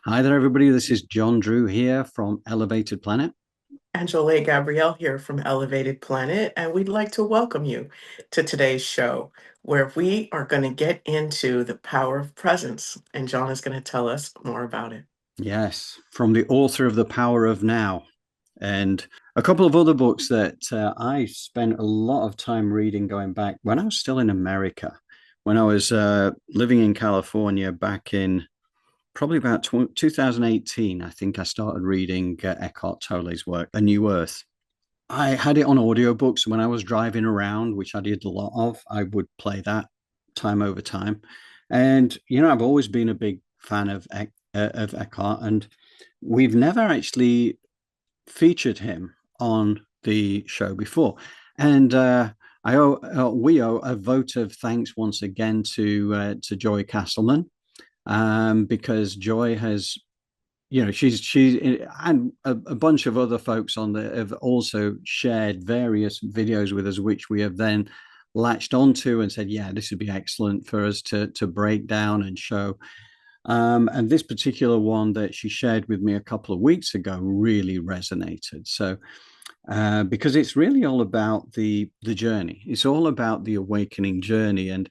Hi there, everybody. This is John Drew here from Elevated Planet. And Jolé Gabrielle here from Elevated Planet, and we'd like to welcome you to today's show, where we are going to get into the power of presence, and John is going to tell us more about it. Yes, from the author of The Power of Now, and a couple of other books that I spent a lot of time reading going back when I was still in America, when I was living in California back in probably about 2018. I think I started reading Eckhart Tolle's work, A New Earth. I had it on audiobooks when I was driving around, which I did a lot of. I would play that time over time. And, I've always been a big fan of Eckhart, and we've never actually featured him on the show before. And we owe a vote of thanks once again to Joy Castleman, because Joy has she's and a bunch of other folks on there have also shared various videos with us, which we have then latched onto and said, yeah, this would be excellent for us to break down and show. And this particular one that she shared with me a couple of weeks ago really resonated. So because it's really all about the journey. It's all about the awakening journey and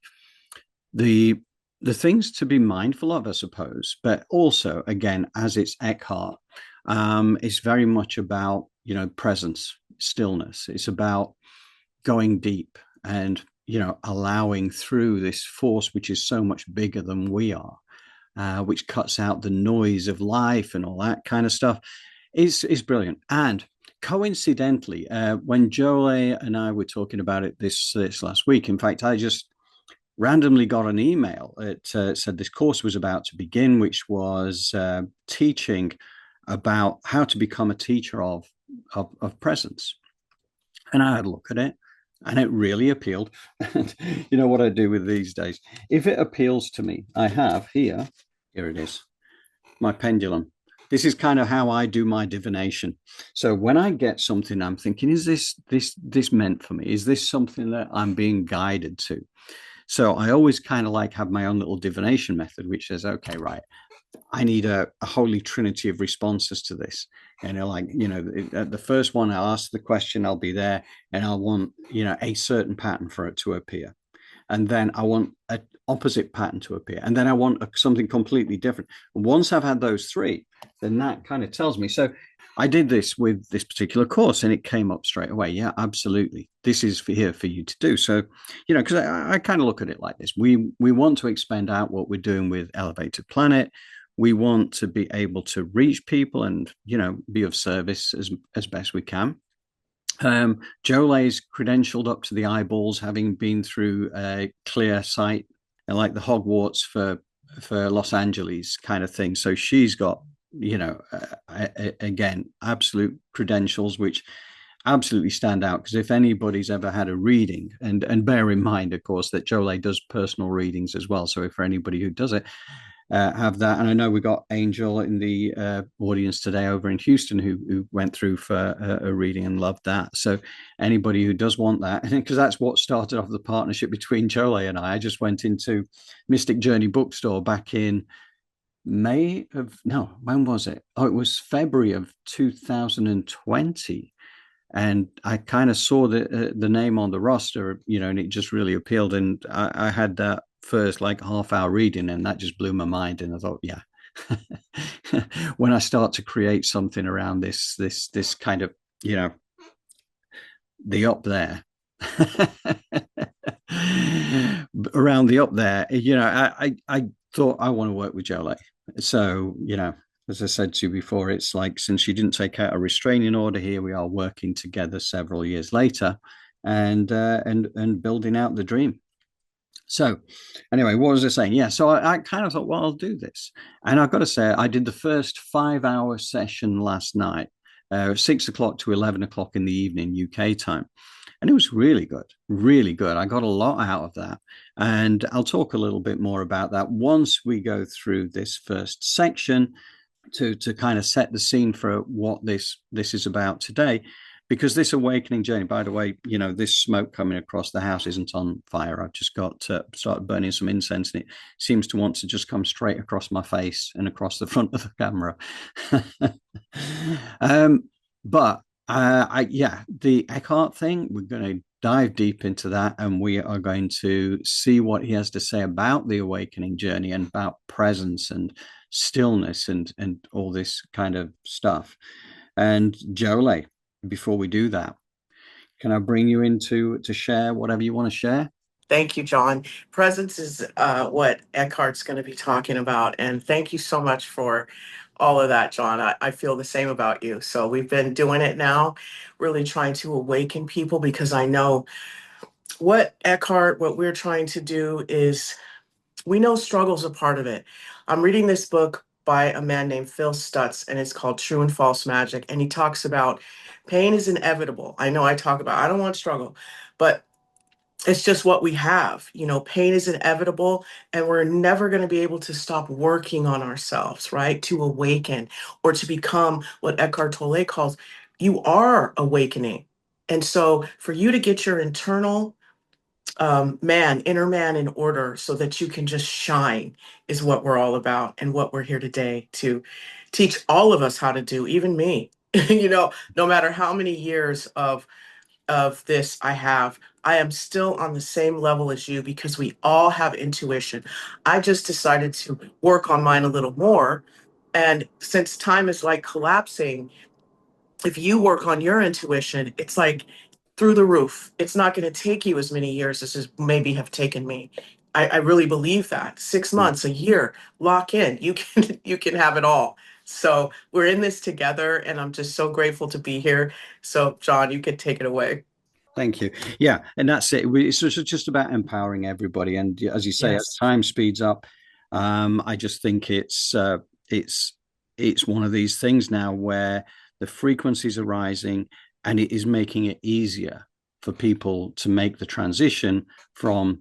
the things to be mindful of, I suppose. But also, again, as it's Eckhart, it's very much about presence, stillness. It's about going deep and allowing through this force which is so much bigger than we are, which cuts out the noise of life and all that kind of stuff. Is brilliant. And coincidentally, when Jolé and I were talking about it this last week, in fact, I just randomly got an email. It said this course was about to begin, which was teaching about how to become a teacher of presence. And I had a look at it, and it really appealed. And you know what I do with these days? If it appeals to me, I have here it is, my pendulum. This is kind of how I do my divination. So when I get something, I'm thinking, is this meant for me? Is this something that I'm being guided to? So I always kind of like have my own little divination method, which says, okay, right, I need a holy trinity of responses to this. And the first one, I'll ask the question, I'll be there, and I'll want, a certain pattern for it to appear. And then I want an opposite pattern to appear. And then I want something completely different. Once I've had those three, then that kind of tells me. So I did this with this particular course and it came up straight away. Yeah, absolutely. This is here for you to do. So, because I kind of look at it like this. We want to expand out what we're doing with Elevated Planet. We want to be able to reach people and, be of service as best we can. Jolé's credentialed up to the eyeballs, having been through a clear sight, like the Hogwarts for Los Angeles kind of thing. So she's got, again, absolute credentials, which absolutely stand out. Because if anybody's ever had a reading, and bear in mind, of course, that Jolé does personal readings as well. So if for anybody who does it, have that. And I know we got Angel in the audience today over in Houston who went through for a reading and loved that. So anybody who does want that, because that's what started off the partnership between Jolé and I just went into Mystic Journey bookstore back in when was it? Oh, it was February of 2020. And I kind of saw the name on the roster, and it just really appealed. And I had that first like half-hour reading, and that just blew my mind. And I thought, yeah, when I start to create something around this kind of, the up there, around the up there, I thought I want to work with Jolé. So, as I said to you before, it's like since she didn't take out a restraining order, here we are working together several years later, and building out the dream. So, anyway, what was I saying? Yeah, so I kind of thought, well, I'll do this, and I've got to say, I did the first 5-hour session last night, 6 o'clock to 11 o'clock in the evening UK time. And it was really good, really good. I got a lot out of that. And I'll talk a little bit more about that once we go through this first section to kind of set the scene for what this is about today. because this awakening journey, by the way, this smoke coming across the house isn't on fire. I've just got started burning some incense, and it seems to want to just come straight across my face and across the front of the camera. But the Eckhart thing, we're going to dive deep into that, and we are going to see what he has to say about the awakening journey and about presence and stillness and all this kind of stuff. And Jolé, before we do that, can I bring you in to share whatever you want to share? Thank you, John. Presence is what Eckhart's going to be talking about. And thank you so much for all of that, John. I feel the same about you. So we've been doing it now, really trying to awaken people, because I know what we're trying to do is, we know struggle's a part of it. I'm reading this book by a man named Phil Stutz, and it's called True and False Magic. And he talks about pain is inevitable. I know I don't want struggle, but it's just what we have. Pain is inevitable, and we're never going to be able to stop working on ourselves, right? To awaken, or to become what Eckhart Tolle calls, you are awakening. And so for you to get your internal inner man in order so that you can just shine is what we're all about, and what we're here today to teach all of us how to do, even me. No matter how many years of this I am still on the same level as you, because we all have intuition. I just decided to work on mine a little more. And since time is like collapsing, if you work on your intuition, it's like through the roof. It's not going to take you as many years as it maybe have taken me. I really believe that. 6 months, a year, lock in. You can you can have it all. So we're in this together, and I'm just so grateful to be here. So John, you could take it away. Thank you. Yeah, and that's it. It's just about empowering everybody. And as you say, as Yes. time speeds up, I just think it's it's one of these things now where the frequencies are rising, and it is making it easier for people to make the transition from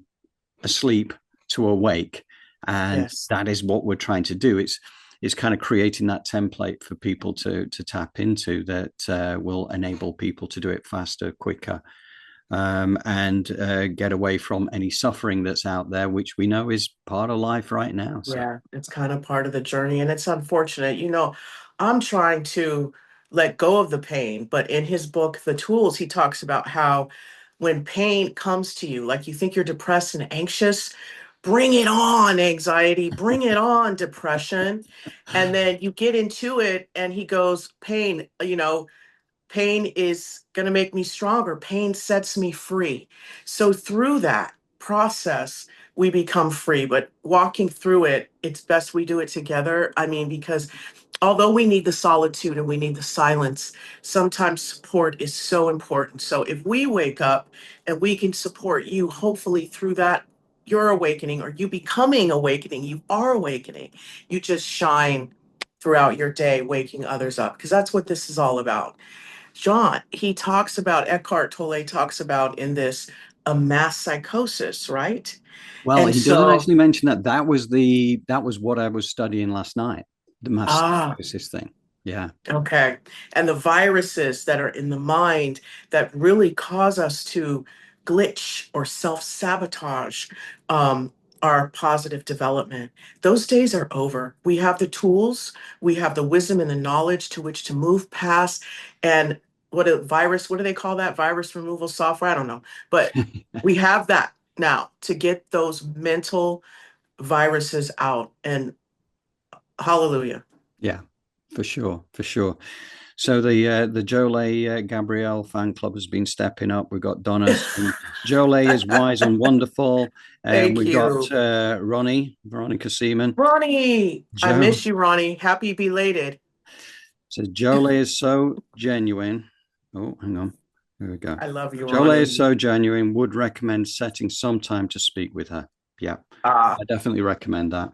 asleep to awake. And Yes. that is what we're trying to do. It's kind of creating that template for people to tap into that will enable people to do it faster, quicker, and get away from any suffering that's out there, which we know is part of life right now. So, Yeah, it's kind of part of the journey, and it's unfortunate. I'm trying to let go of the pain, but in his book, The Tools, he talks about how when pain comes to you, like you think you're depressed and anxious, bring it on, anxiety, bring it on, depression. And then you get into it, and he goes, pain is going to make me stronger. Pain sets me free. So through that process, we become free. But walking through it, it's best we do it together. I mean, because although we need the solitude and we need the silence, sometimes support is so important. So if we wake up and we can support you, hopefully through that, you're awakening, or you becoming awakening, you are awakening. You just shine throughout your day, waking others up, because that's what this is all about. John, Eckhart Tolle talks about in this a mass psychosis, right? well, And he doesn't so, actually mention that. That was what I was studying last night, the mass ah, psychosis thing. Yeah. okay. And the viruses that are in the mind that really cause us to glitch or self-sabotage our positive development. Those days are over. We have the tools, we have the wisdom and the knowledge to which to move past. And what do they call that? Virus removal software? I don't know. But we have that now to get those mental viruses out. And hallelujah. Yeah, for sure, for sure. So the Jolé Gabrielle fan club has been stepping up. We've got Donna saying Jolé is wise and wonderful, and Thank we've got you. Veronica Seaman. Ronnie, I Joe miss you, Ronnie. Happy belated. says Jolé is so genuine. Oh, hang on, here we go. I love you, Jolé is Ronnie. so genuine. Would recommend setting some time to speak with her. Yeah, Ah, I definitely recommend that.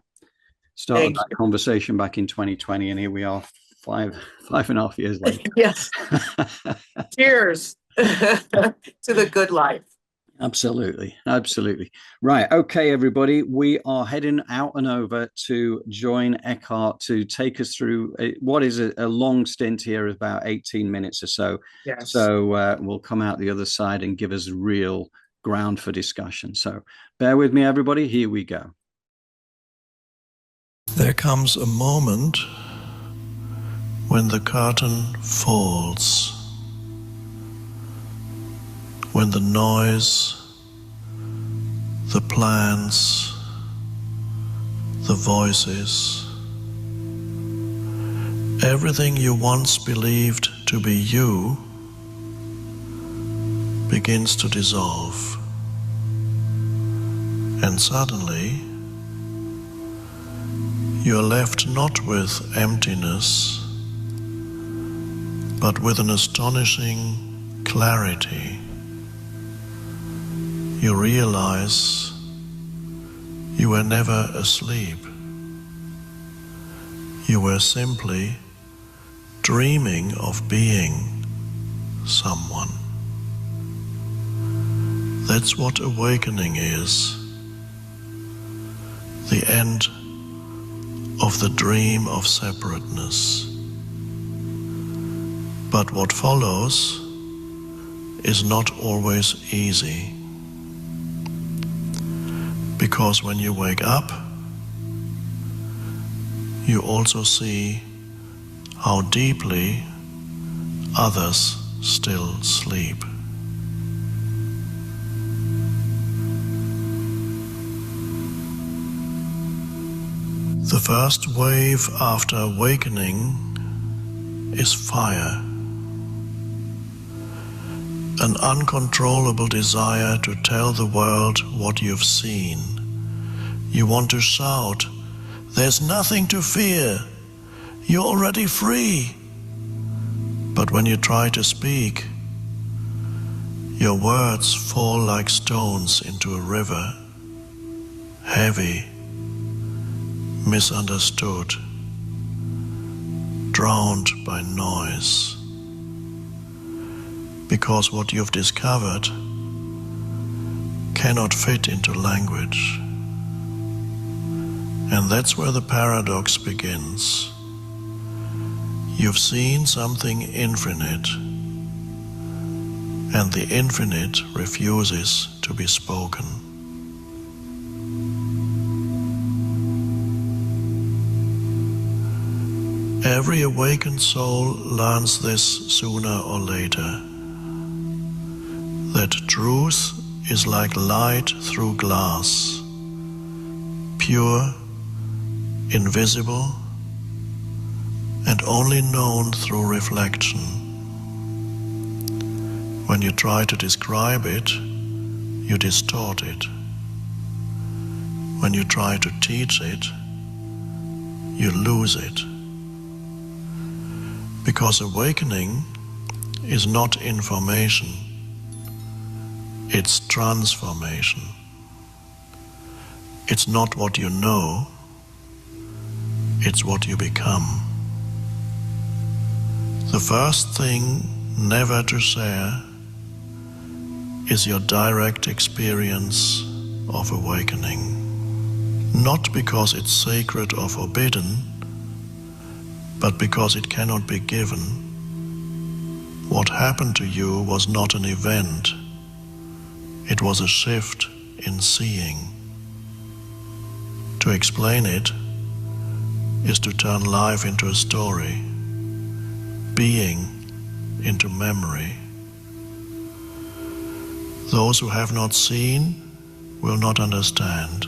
Started thank that you. conversation back in 2020, and here we are, five and a half years later. Yes. Cheers to the good life. Absolutely. Absolutely. Right. Okay, everybody. We are heading out and over to join Eckhart to take us through what is a long stint here of about 18 minutes or so. Yes. So we'll come out the other side and give us real ground for discussion. So bear with me, everybody. Here we go. There comes a moment when the curtain falls, when the noise, the plans, the voices, everything you once believed to be you begins to dissolve. And suddenly, you are left not with emptiness, but with an astonishing clarity. You realize you were never asleep. You were simply dreaming of being someone. That's what awakening is. The end of the dream of separateness. But what follows is not always easy. Because when you wake up, you also see how deeply others still sleep. The first wave after awakening is fire, an uncontrollable desire to tell the world what you've seen. You want to shout, "There's nothing to fear, you're already free." But when you try to speak, your words fall like stones into a river, heavy, misunderstood, drowned by noise. Because what you've discovered cannot fit into language. And that's where the paradox begins. You've seen something infinite, and the infinite refuses to be spoken. Every awakened soul learns this sooner or later, that truth is like light through glass, pure, invisible, and only known through reflection. When you try to describe it, you distort it. When you try to teach it, you lose it. Because awakening is not information, it's transformation. It's not what you know, it's what you become. The first thing never to share is your direct experience of awakening. Not because it's sacred or forbidden, but because it cannot be given. What happened to you was not an event, it was a shift in seeing. To explain it is to turn life into a story, being into memory. Those who have not seen will not understand,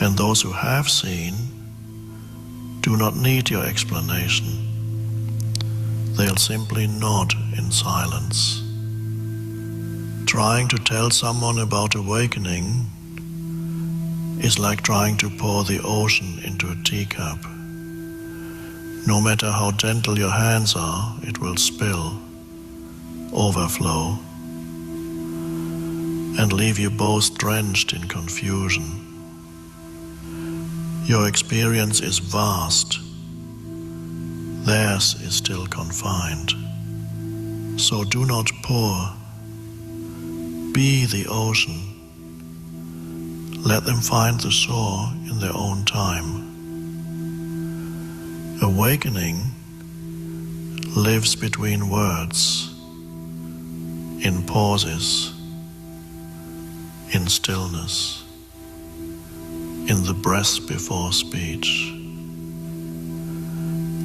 and those who have seen do not need your explanation. They'll simply nod in silence. Trying to tell someone about awakening is like trying to pour the ocean into a teacup. No matter how gentle your hands are, it will spill, overflow, and leave you both drenched in confusion. Your experience is vast. Theirs is still confined. So do not pour. be the ocean. Let them find the shore in their own time. Awakening lives between words, in pauses, in stillness, in the breath before speech.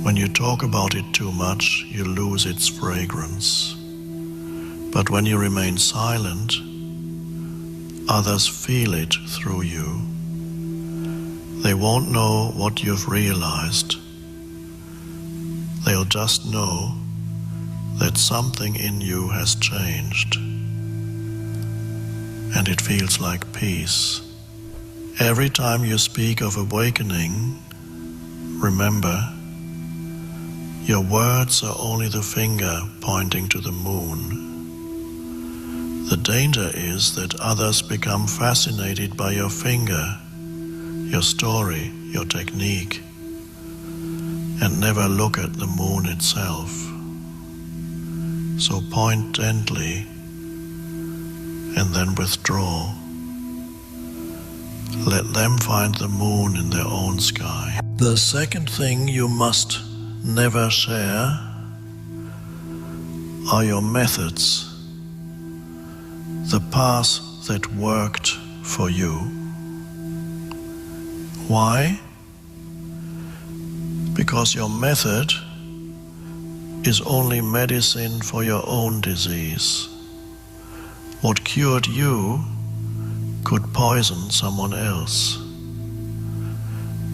When you talk about it too much, you lose its fragrance. But when you remain silent, others feel it through you. They won't know what you've realized. They'll just know that something in you has changed. And it feels like peace. Every time you speak of awakening, remember, your words are only the finger pointing to the moon. The danger is that others become fascinated by your finger, your story, your technique, and never look at the moon itself. So point gently and then withdraw. Let them find the moon in their own sky. The second thing you must never share are your methods, the path that worked for you. Why? Because your method is only medicine for your own disease. What cured you could poison someone else.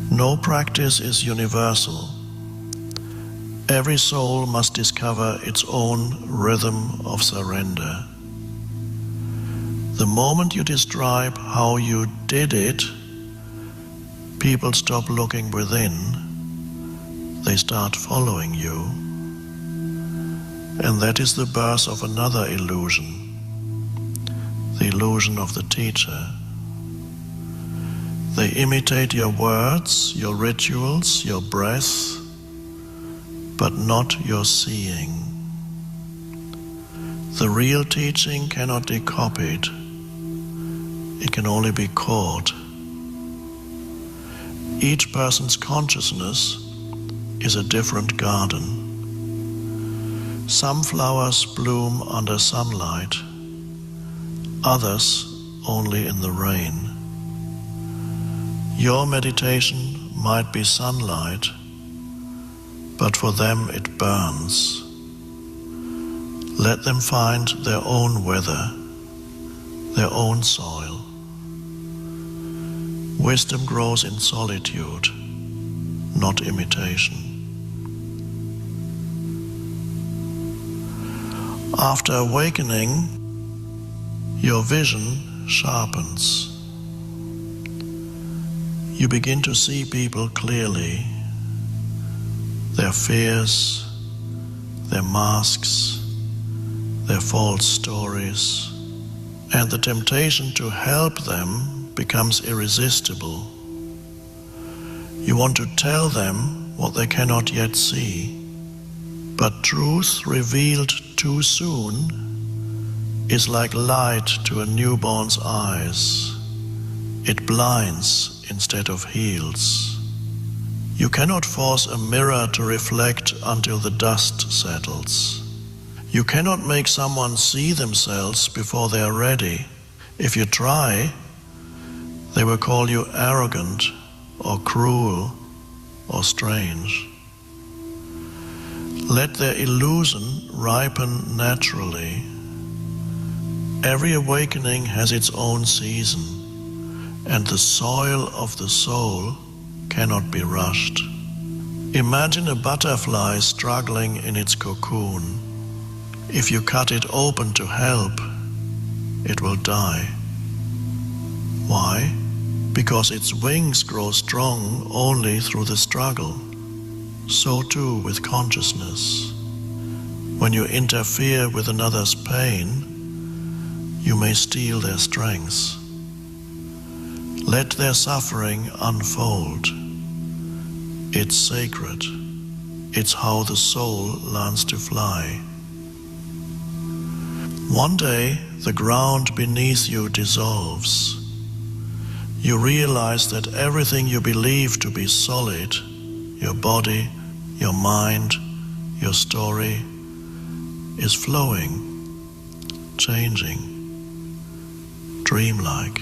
No practice is universal. Every soul must discover its own rhythm of surrender. The moment you describe how you did it, people stop looking within. They start following you. And that is the birth of another illusion, the illusion of the teacher. They imitate your words, your rituals, your breath, but not your seeing. The real teaching cannot be copied. It can only be caught. Each person's consciousness is a different garden. Some flowers bloom under sunlight, others only in the rain. Your meditation might be sunlight, but for them it burns. Let them find their own weather, their own soil. Wisdom grows in solitude, not imitation. After awakening, your vision sharpens. You begin to see people clearly, their fears, their masks, their false stories, and the temptation to help them becomes irresistible. You want to tell them what they cannot yet see, but truth revealed too soon is like light to a newborn's eyes. It blinds instead of heals. You cannot force a mirror to reflect until the dust settles. You cannot make someone see themselves before they are ready. If you try, they will call you arrogant or cruel or strange. Let their illusion ripen naturally. Every awakening has its own season, and the soil of the soul cannot be rushed. Imagine a butterfly struggling in its cocoon. If you cut it open to help, it will die. Why? Because its wings grow strong only through the struggle. So too with consciousness. When you interfere with another's pain, you may steal their strength. Let their suffering unfold. It's sacred. It's how the soul learns to fly. One day, the ground beneath you dissolves, you realize that everything you believe to be solid, your body, your mind, your story, is flowing, changing, dreamlike.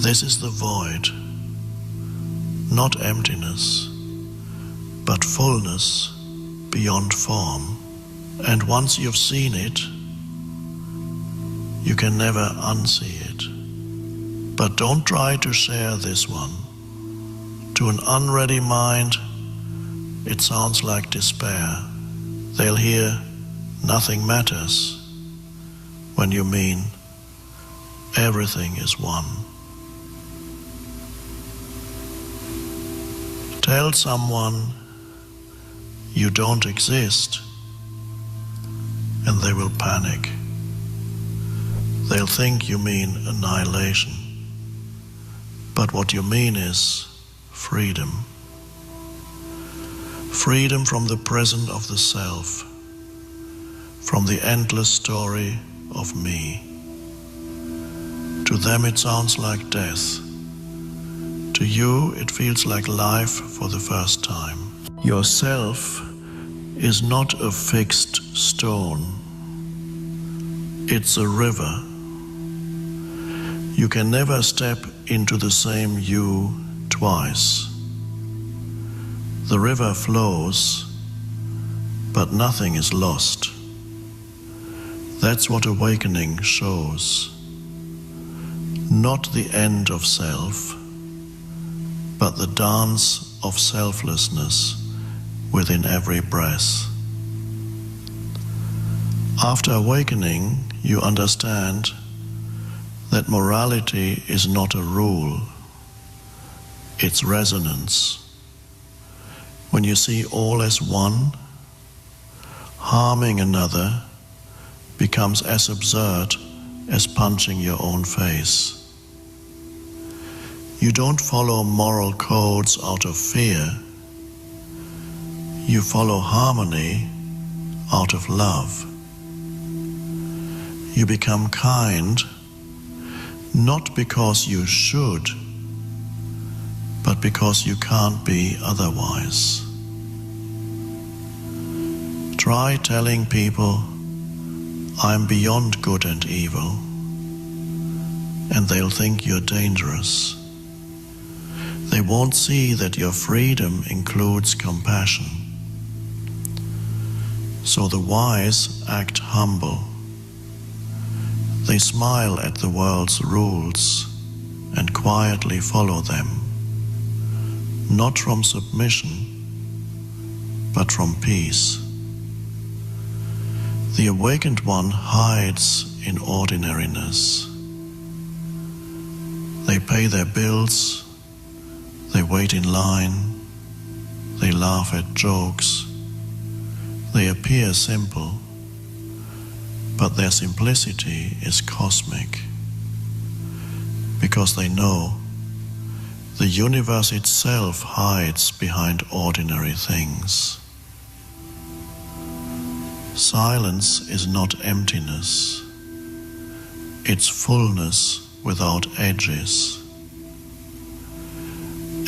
This is the void, not emptiness, but fullness beyond form. And once you've seen it, you can never unsee it. But don't try to share this one. To an unready mind, it sounds like despair. They'll hear nothing matters when you mean everything is one. Tell someone you don't exist, and they will panic. They'll think you mean annihilation. But what you mean is freedom. Freedom from the prison of the self, from the endless story of me. To them it sounds like death. To you it feels like life for the first time. Yourself is not a fixed stone. It's a river. You can never step into the same you twice. The river flows, but nothing is lost. That's what awakening shows. Not the end of self, but the dance of selflessness within every breath. After awakening, you understand that morality is not a rule, it's resonance. When you see all as one, harming another becomes as absurd as punching your own face. You don't follow moral codes out of fear. You follow harmony out of love. You become kind, not because you should, but because you can't be otherwise. Try telling people, I'm beyond good and evil, and they'll think you're dangerous. They won't see that your freedom includes compassion. So the wise act humble. They smile at the world's rules and quietly follow them, not from submission, but from peace. The awakened one hides in ordinariness. They pay their bills, they wait in line, they laugh at jokes. They appear simple, but their simplicity is cosmic, because they know the universe itself hides behind ordinary things. Silence is not emptiness, it's fullness without edges.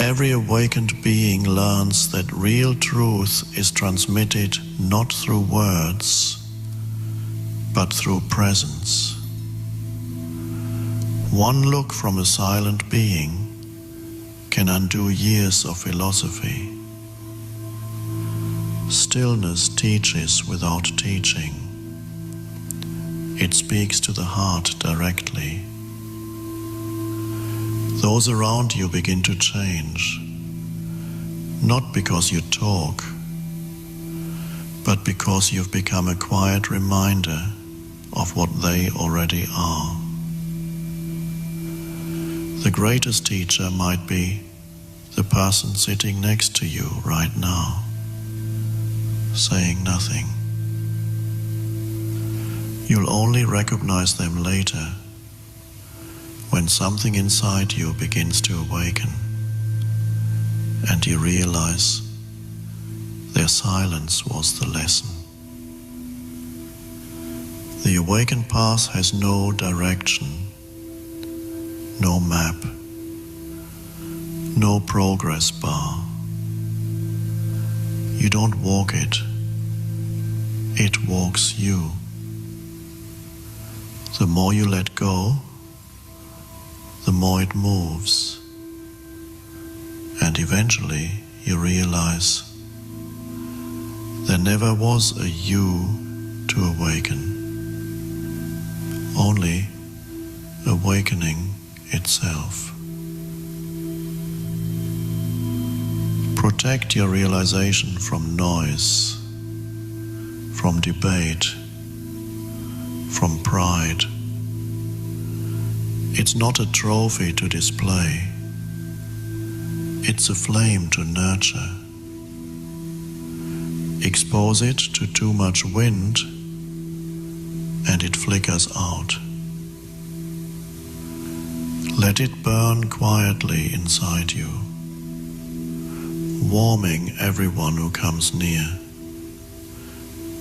Every awakened being learns that real truth is transmitted not through words, but through presence. One look from a silent being can undo years of philosophy. Stillness teaches without teaching. It speaks to the heart directly. Those around you begin to change, not because you talk, but because you've become a quiet reminder of what they already are. The greatest teacher might be the person sitting next to you right now, saying nothing. You'll only recognize them later, when something inside you begins to awaken, and you realize their silence was the lesson. The awakened path has no direction, no map, no progress bar. You don't walk it, it walks you. The more you let go, the more it moves. And eventually you realize there never was a you to awaken, only awakening itself. Protect your realization from noise, from debate, from pride. It's not a trophy to display. It's a flame to nurture. Expose it to too much wind and it flickers out. Let it burn quietly inside you, warming everyone who comes near,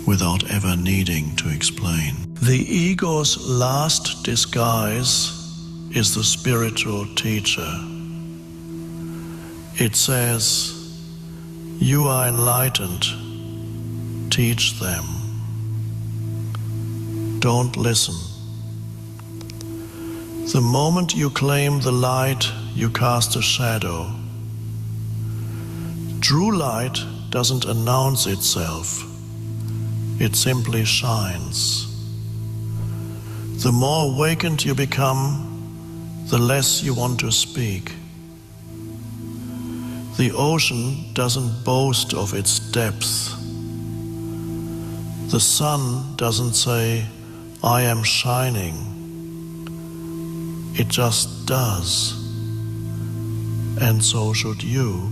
without ever needing to explain. The ego's last disguise is the spiritual teacher. It says, "You are enlightened, teach them." Don't listen. The moment you claim the light, you cast a shadow. True light doesn't announce itself. It simply shines. The more awakened you become, the less you want to speak. The ocean doesn't boast of its depth. The sun doesn't say, "I am shining." It just does. And so should you.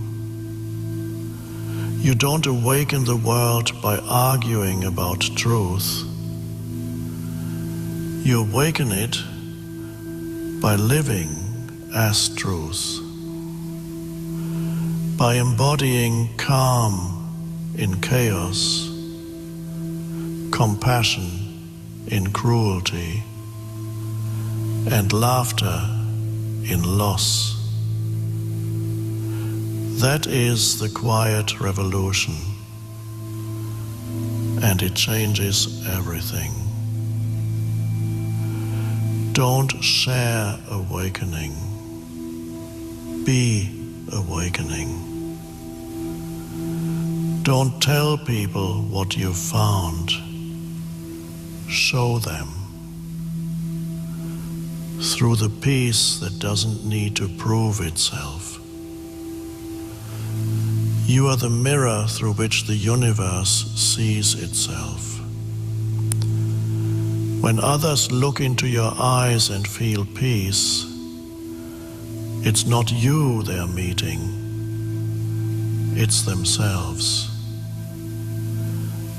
You don't awaken the world by arguing about truth. You awaken it by living as truth, by embodying calm in chaos, compassion in cruelty, and laughter in loss. That is the quiet revolution, and it changes everything. Don't share awakening. Be awakening. Don't tell people what you've found. Show them. Through the peace that doesn't need to prove itself. You are the mirror through which the universe sees itself. When others look into your eyes and feel peace, it's not you they're meeting, it's themselves.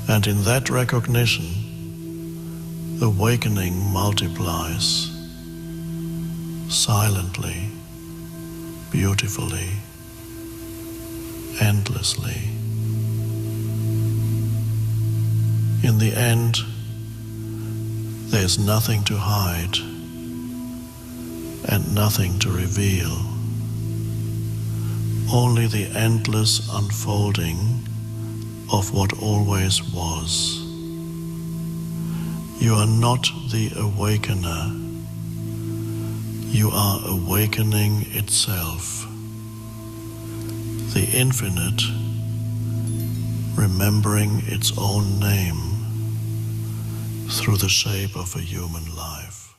And in that recognition, awakening multiplies, silently, beautifully, endlessly. In the end, there's nothing to hide and nothing to reveal, only the endless unfolding of what always was. You are not the awakener. You are awakening itself. The infinite, remembering its own name through the shape of a human life.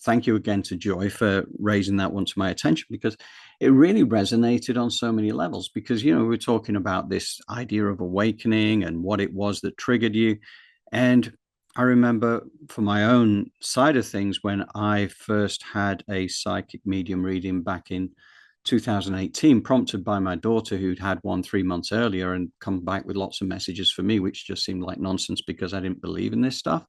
Thank you again to Joy for raising that one to my attention, because it really resonated on so many levels. Because, you know, we're talking about this idea of awakening and what it was that triggered you. And I remember for my own side of things, when I first had a psychic medium reading back in 2018, prompted by my daughter, who'd had one 3 months earlier and come back with lots of messages for me, which just seemed like nonsense because I didn't believe in this stuff.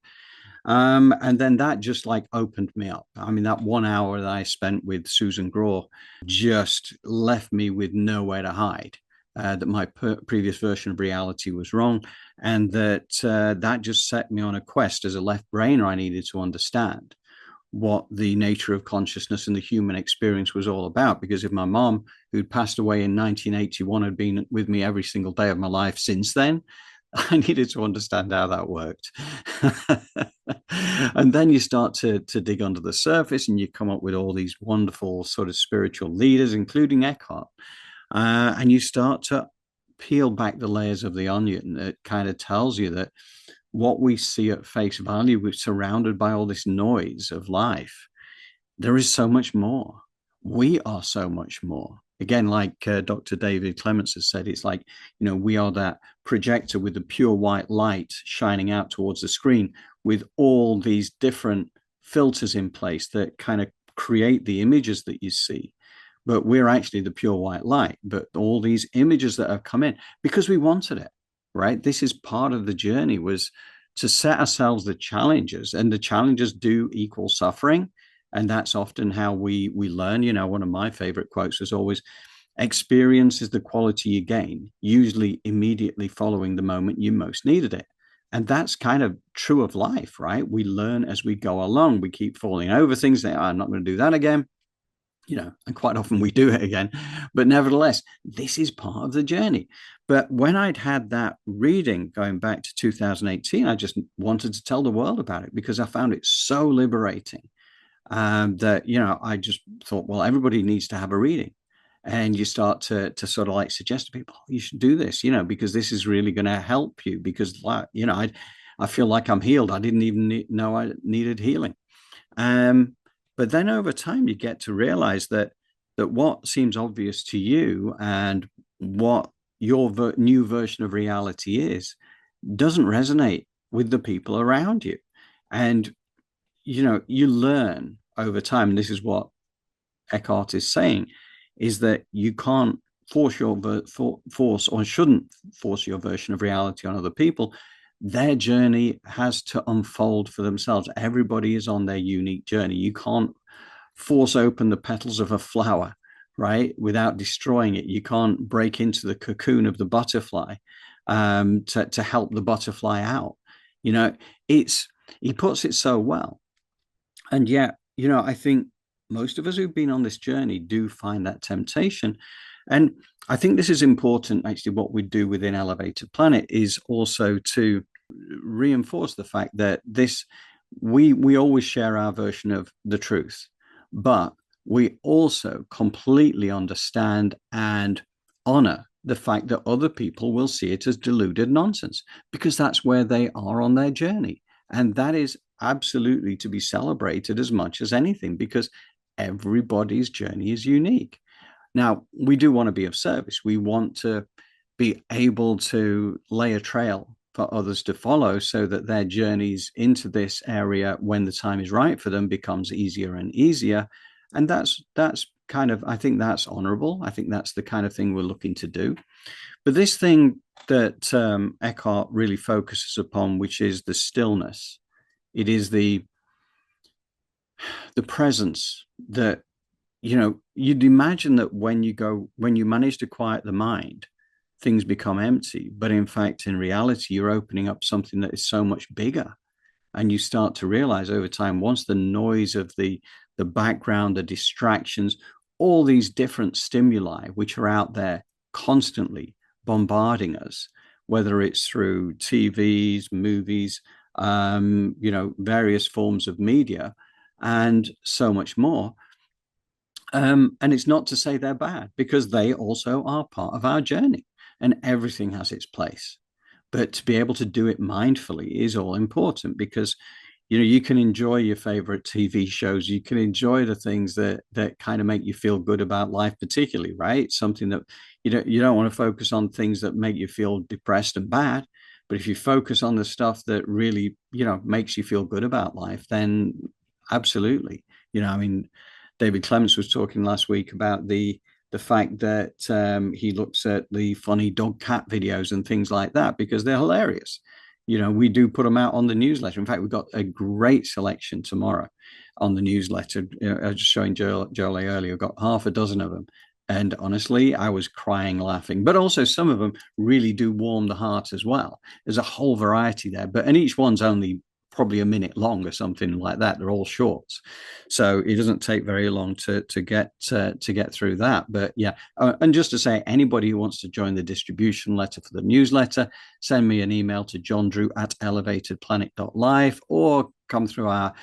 And then that just like opened me up. I mean, that 1 hour that I spent with Susan Graw just left me with nowhere to hide. That my previous version of reality was wrong. And that just set me on a quest. As a left brainer, I needed to understand what the nature of consciousness and the human experience was all about. Because if my mom, who'd passed away in 1981, had been with me every single day of my life since then, I needed to understand how that worked. And then you start to dig under the surface, and you come up with all these wonderful sort of spiritual leaders, including Eckhart. And you start to peel back the layers of the onion that kind of tells you that what we see at face value, we're surrounded by all this noise of life. There is so much more. We are so much more. Again, like Dr. David Clements has said, it's like, we are that projector with the pure white light shining out towards the screen with all these different filters in place that kind of create the images that you see. But we're actually the pure white light. But all these images that have come in because we wanted it, right? This is part of the journey, was to set ourselves the challenges, and the challenges do equal suffering. And that's often how we learn. One of my favorite quotes is always, experience is the quality you gain, usually immediately following the moment you most needed it. And that's kind of true of life, right? We learn as we go along. We keep falling over things. I'm not going to do that again. And quite often we do it again. But nevertheless, this is part of the journey. But when I'd had that reading going back to 2018, I just wanted to tell the world about it because I found it so liberating. That, I just thought, well, everybody needs to have a reading. And you start to sort of like suggest to people, you should do this, because this is really going to help you. Because, I feel like I'm healed. I didn't even know I needed healing. But then over time, you get to realize that what seems obvious to you and what your new version of reality is doesn't resonate with the people around you. And you learn over time, and this is what Eckhart is saying, is that you can't force or shouldn't force your version of reality on other people. Their journey has to unfold for themselves. Everybody is on their unique journey. You can't force open the petals of a flower, right, without destroying it. You can't break into the cocoon of the butterfly to help the butterfly out. He puts it so well. And yet, I think most of us who've been on this journey do find that temptation. And I think this is important. Actually, what we do within Elevated Planet is also to reinforce the fact that we always share our version of the truth, but we also completely understand and honor the fact that other people will see it as deluded nonsense, because that's where they are on their journey. And that is absolutely to be celebrated as much as anything, because everybody's journey is unique. Now, we do want to be of service. We want to be able to lay a trail for others to follow so that their journeys into this area, when the time is right for them, becomes easier and easier. And that's kind of, I think that's honorable. I think that's the kind of thing we're looking to do. But this thing that Eckhart really focuses upon, which is the stillness, it is the presence that, you'd imagine that when you manage to quiet the mind, things become empty. But in fact, in reality, you're opening up something that is so much bigger. And you start to realize over time, once the noise of the background, the distractions, all these different stimuli, which are out there constantly bombarding us, whether it's through TVs, movies, various forms of media, and so much more. And it's not to say they're bad, because they also are part of our journey, and everything has its place. But to be able to do it mindfully is all important, because you can enjoy your favorite TV shows. You can enjoy the things that kind of make you feel good about life, particularly, right? Something that you don't want to focus on things that make you feel depressed and bad. But if you focus on the stuff that really, makes you feel good about life, then absolutely. David Clements was talking last week about the fact that he looks at the funny dog cat videos and things like that because they're hilarious. We do put them out on the newsletter. In fact, we've got a great selection tomorrow on the newsletter. I was just showing Jolé earlier. We've got half a dozen of them. And honestly, I was crying, laughing, but also some of them really do warm the heart as well. There's a whole variety there, and each one's only probably a minute long or something like that. They're all shorts, so it doesn't take very long to get through that. But yeah, and just to say, anybody who wants to join the distribution letter for the newsletter, send me an email to johndrew@elevatedplanet.life, or come through our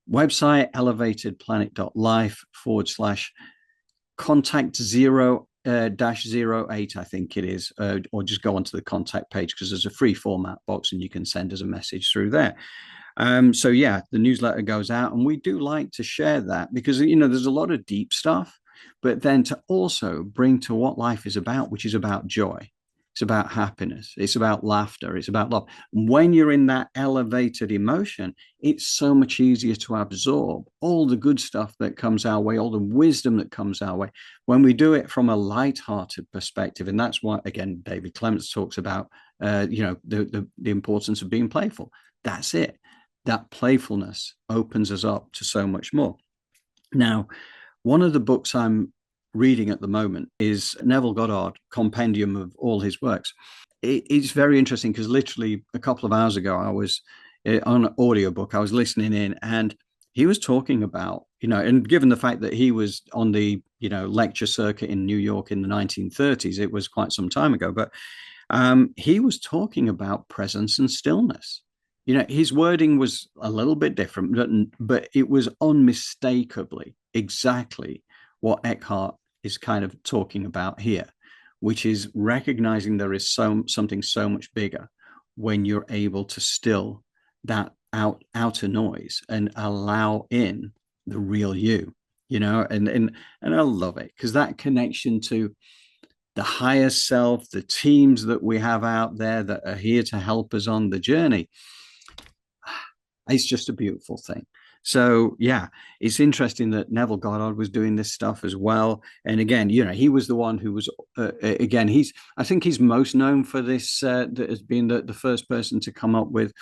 website, elevatedplanet.life/contact 0-08, I think it is, or just go onto the contact page, because there's a free format box and you can send us a message through there. So yeah, the newsletter goes out, and we do like to share that, because there's a lot of deep stuff, but then to also bring to what life is about, which is about joy. It's about happiness. It's about laughter. It's about love. When you're in that elevated emotion, it's so much easier to absorb all the good stuff that comes our way, all the wisdom that comes our way, when we do it from a light-hearted perspective. And that's why, again, David Clements talks about, the importance of being playful. That's it. That playfulness opens us up to so much more. Now, one of the books I'm reading at the moment is Neville Goddard compendium of all his works. It's very interesting, because literally a couple of hours ago, I was on an audiobook, I was listening in, and he was talking about, and given the fact that he was on the, lecture circuit in New York in the 1930s, it was quite some time ago, but he was talking about presence and stillness. His wording was a little bit different, but it was unmistakably exactly what Eckhart is kind of talking about here, which is recognizing there is something so much bigger when you're able to still that outer noise and allow in the real you, and I love it, because that connection to the higher self, the teams that we have out there that are here to help us on the journey, it's just a beautiful thing. So yeah, it's interesting that Neville Goddard was doing this stuff as well. And again, he was the one who was, I think he's most known for this, as being the first person to come up with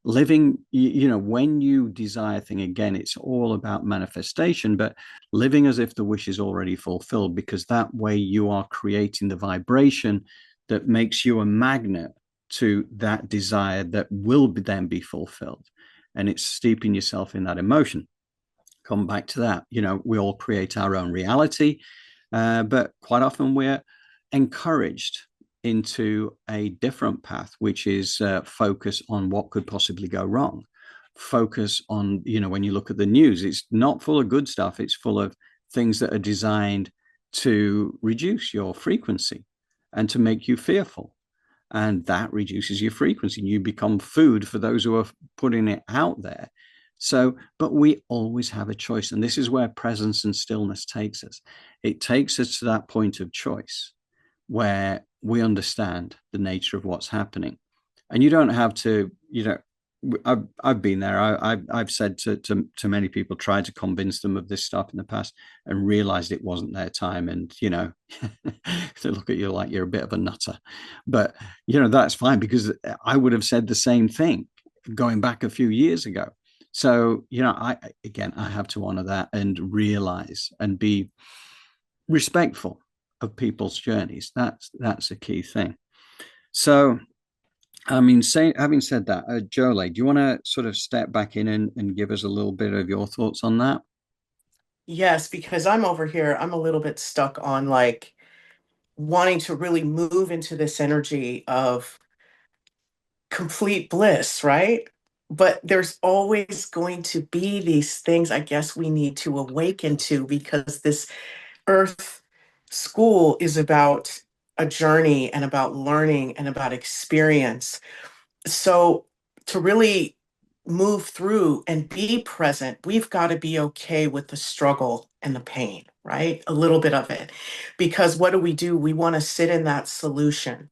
living, when you desire a thing, again, it's all about manifestation, but living as if the wish is already fulfilled, because that way you are creating the vibration that makes you a magnet to that desire that will then be fulfilled. And it's steeping yourself in that emotion. Come back to that. We all create our own reality, but quite often we're encouraged into a different path, which is focus on what could possibly go wrong. Focus on, when you look at the news, it's not full of good stuff. It's full of things that are designed to reduce your frequency and to make you fearful. And that reduces your frequency. You become food for those who are putting it out there. So, but we always have a choice. And this is where presence and stillness takes us. It takes us to that point of choice where we understand the nature of what's happening. And you don't have to, I've been there. I've said to many people, tried to convince them of this stuff in the past, and realized it wasn't their time. And they look at you like you're a bit of a nutter. But that's fine, because I would have said the same thing going back a few years ago. So I have to honor that and realize and be respectful of people's journeys. That's a key thing. So having said that, Jolé, do you want to sort of step back in and give us a little bit of your thoughts on that? Yes, because I'm over here, I'm a little bit stuck on like wanting to really move into this energy of complete bliss, right? But there's always going to be these things I guess we need to awaken to, because this earth school is about a journey and about learning and about experience. So to really move through and be present, we've got to be okay with the struggle and the pain, right? A little bit of it. Because what do? We want to sit in that solution.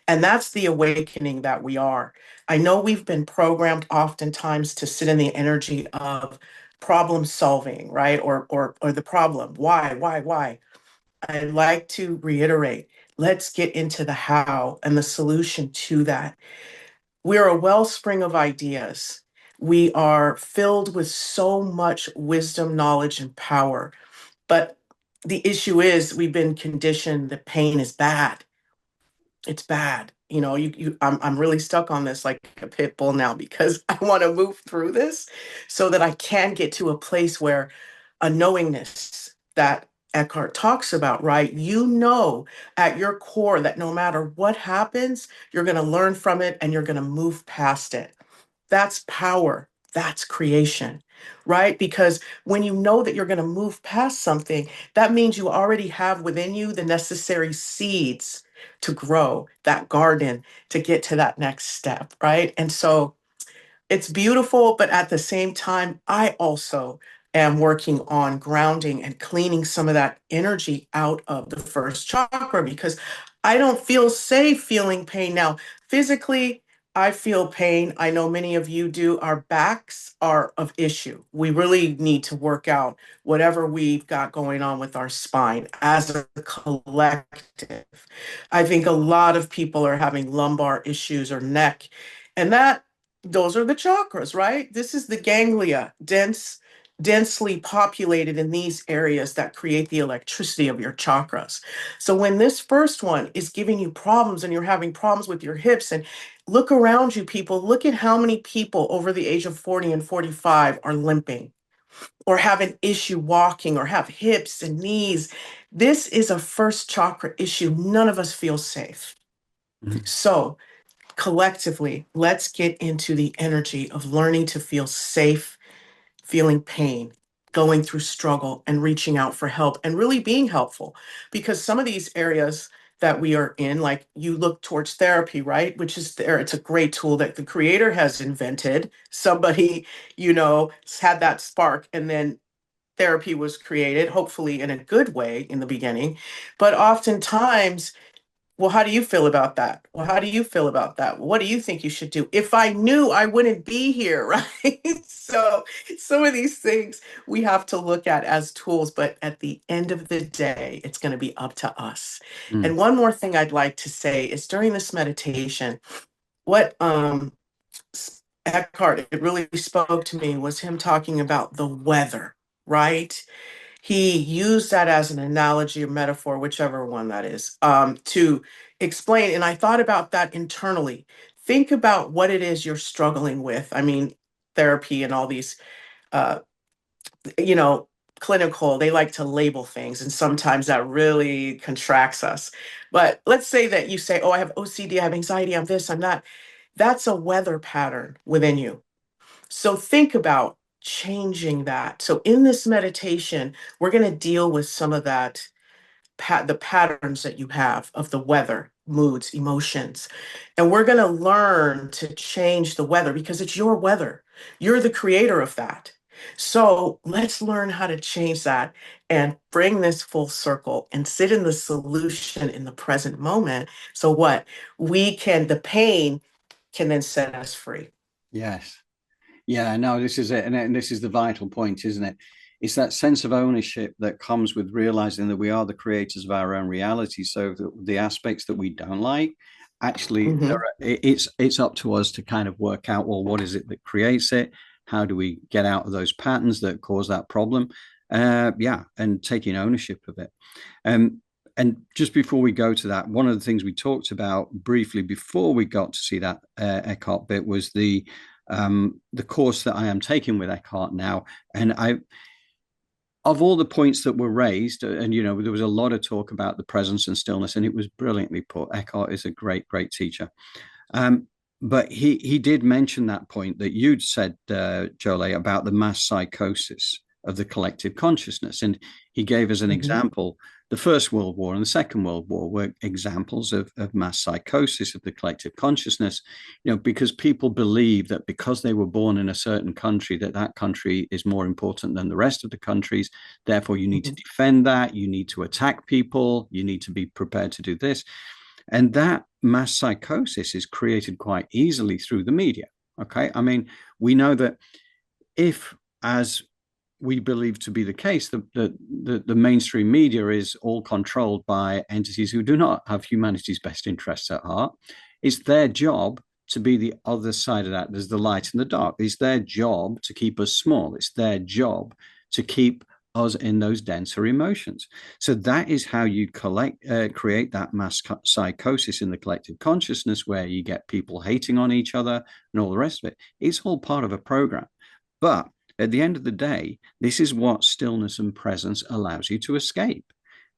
And that's the awakening that we are. I know we've been programmed oftentimes to sit in the energy of problem solving, right? Or the problem. Why? I like to reiterate, let's get into the how and the solution to that. We're a wellspring of ideas. We are filled with so much wisdom, knowledge, and power. But the issue is we've been conditioned that pain is bad. It's bad. I'm really stuck on this like a pit bull now because I want to move through this so that I can get to a place where a knowingness that Eckhart talks about, right? You know at your core that no matter what happens, you're going to learn from it and you're going to move past it. That's power. That's creation, right? Because when you know that you're going to move past something, that means you already have within you the necessary seeds to grow that garden to get to that next step, right? And so it's beautiful, but at the same time, I also am working on grounding and cleaning some of that energy out of the first chakra because I don't feel safe feeling pain now. Physically, I feel pain. I know many of you do. Our backs are of issue. We really need to work out whatever we've got going on with our spine as a collective. I think a lot of people are having lumbar issues or neck, and those are the chakras, right? This is the ganglia, densely populated in these areas that create the electricity of your chakras. So when this first one is giving you problems and you're having problems with your hips, and look around you, people, look at how many people over the age of 40 and 45 are limping or have an issue walking or have hips and knees. This is a first chakra issue. None of us feel safe. Mhm. So collectively, let's get into the energy of learning to feel safe, feeling pain, going through struggle, and reaching out for help and really being helpful. Because some of these areas that we are in, like you look towards therapy, right? Which is there, it's a great tool that the creator has invented. Somebody, had that spark, and then therapy was created, hopefully in a good way in the beginning. But oftentimes, well, how do you feel about that? Well, how do you feel about that? What do you think you should do? If I knew, I wouldn't be here, right? So, some of these things we have to look at as tools, but at the end of the day, it's going to be up to us. Mm. And one more thing I'd like to say is during this meditation, what Eckhart, it really spoke to me was him talking about the weather, right? He used that as an analogy or metaphor, whichever one that is, to explain. And I thought about that internally. Think about what it is you're struggling with. I mean, therapy and all these, uh, you know, clinical, they like to label things. And sometimes that really contracts us. But let's say that you say, oh, I have OCD, I have anxiety, I'm this, I'm that. That's a weather pattern within you. So think about changing that. So in this meditation, we're going to deal with some of that, the patterns that you have of the weather, moods, emotions. And we're going to learn to change the weather because it's your weather. You're the creator of that. So let's learn how to change that and bring this full circle and sit in the solution in the present moment. So what the pain can then set us free. Yes. Yeah, no, this is it. And this is the vital point, isn't it? It's that sense of ownership that comes with realizing that we are the creators of our own reality. So the aspects that we don't like, actually, Mhm. it's up to us to kind of work out, well, what is it that creates it? How do we get out of those patterns that cause that problem? Yeah, and taking ownership of it. And just before we go to that, one of the things we talked about briefly before we got to see that Eckhart bit was the course that I am taking with Eckhart now. And of all the points that were raised, and there was a lot of talk about the presence and stillness, and it was brilliantly put. Eckhart is a great, great teacher. But he did mention that point that you'd said, Jolé, about the mass psychosis of the collective consciousness. And he gave us an example. The First World War and the Second World War were examples of mass psychosis of the collective consciousness, because people believe that because they were born in a certain country, that country is more important than the rest of the countries. Therefore, you need to defend that. You need to attack people. You need to be prepared to do this. And that mass psychosis is created quite easily through the media. Okay. I mean, we know that if, as we believe to be the case, the mainstream media is all controlled by entities who do not have humanity's best interests at heart. It's their job to be the other side of that. There's the light and the dark. It's their job to keep us small. It's their job to keep us in those denser emotions. So that is how you create that mass psychosis in the collective consciousness, where you get people hating on each other and all the rest of it. It's all part of a program. But at the end of the day, this is what stillness and presence allows you to escape,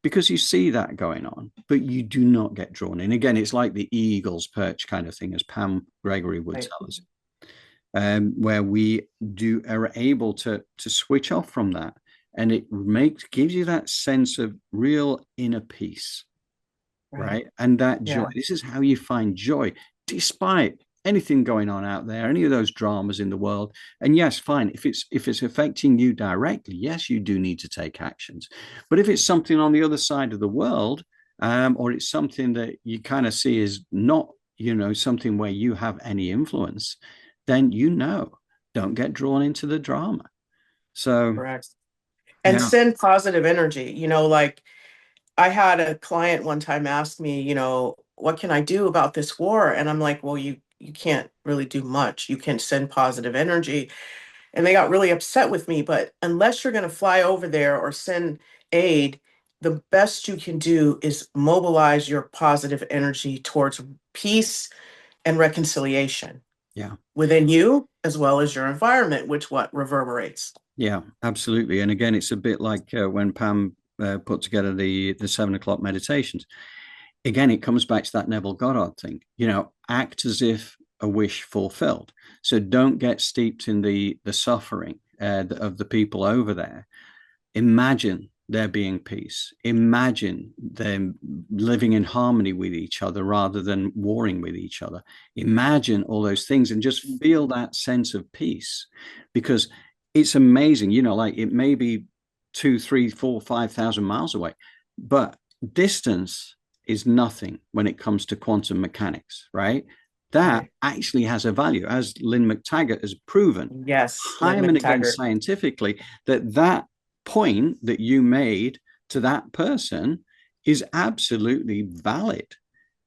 because you see that going on, but you do not get drawn in. Again, it's like the eagle's perch kind of thing, as Pam Gregory would tell us, where we are able to switch off from that. And it gives you that sense of real inner peace, right? And that joy. This is how you find joy, despite anything going on out there, any of those dramas in the world. And yes, fine, if it's affecting you directly, yes, you do need to take actions. But if it's something on the other side of the world, or it's something that you kind of see as not, something where you have any influence, then don't get drawn into the drama. So correct. And send positive energy. Like I had a client one time ask me, what can I do about this war? And I'm like, well, you can't really do much. You can send positive energy. And they got really upset with me. But unless you're going to fly over there or send aid, the best you can do is mobilize your positive energy towards peace and reconciliation. Yeah. Within you as well as your environment, which reverberates. Yeah, absolutely. And again, it's a bit like when Pam put together the 7 o'clock meditations. Again, it comes back to that Neville Goddard thing, act as if a wish fulfilled. So don't get steeped in the suffering of the people over there. Imagine there being peace. Imagine them living in harmony with each other rather than warring with each other. Imagine all those things and just feel that sense of peace, because it's amazing, like it may be 2, 3, 4, 5,000 miles away, but distance is nothing when it comes to quantum mechanics, right? That actually has a value, as Lynn McTaggart has proven. Yes, time and again scientifically, that point that you made to that person is absolutely valid.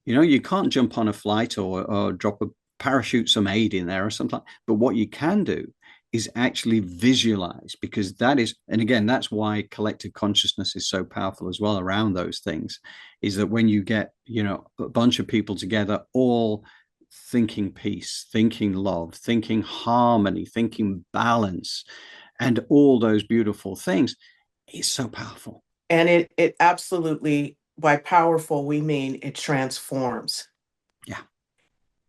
You can't jump on a flight or drop a parachute some aid in there or something, but what you can do is actually visualize, because that is, and again, that's why collective consciousness is so powerful as well around those things, is that when you get, a bunch of people together, all thinking peace, thinking love, thinking harmony, thinking balance, and all those beautiful things, it's so powerful. And it absolutely, by powerful, we mean it transforms. Yeah.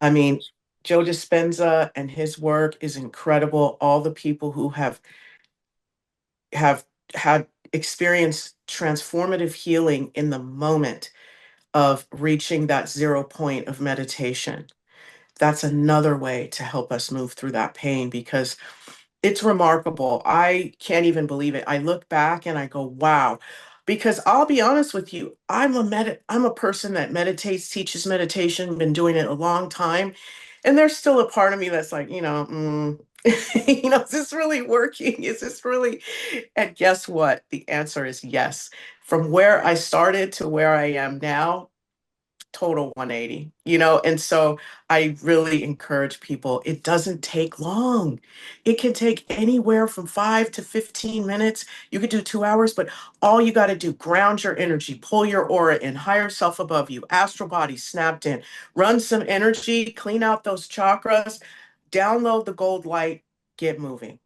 I mean, Joe Dispenza and his work is incredible. All the people who have had experienced transformative healing in the moment of reaching that 0 point of meditation. That's another way to help us move through that pain, because it's remarkable. I can't even believe it. I look back and I go, wow. Because I'll be honest with you, I'm a person that meditates, teaches meditation, been doing it a long time. And there's still a part of me that's like, is this really working? Is this really? And guess what? The answer is yes. From where I started to where I am now, total 180, and so I really encourage people. It doesn't take long. It can take anywhere from 5 to 15 minutes. You could do 2 hours, but all you got to do, ground your energy, pull your aura in, higher self above you, astral body snapped in, run some energy, clean out those chakras, download the gold light, get moving.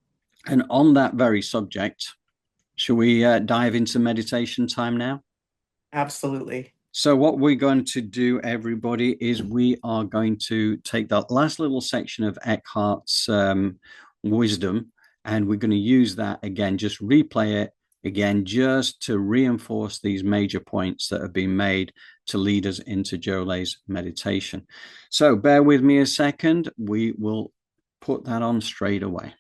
And on that very subject, shall we dive into meditation time now? Absolutely. So what we're going to do, everybody, is we are going to take that last little section of Eckhart's wisdom, and we're going to use that again, just replay it again, just to reinforce these major points that have been made to lead us into Jolé's meditation. So bear with me a second. We will put that on straight away.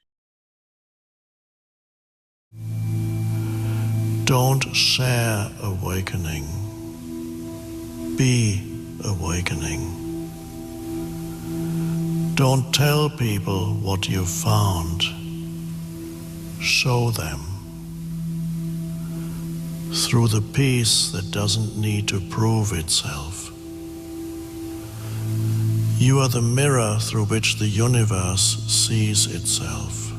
Don't share awakening. Be awakening. Don't tell people what you've found. Show them. Through the peace that doesn't need to prove itself. You are the mirror through which the universe sees itself.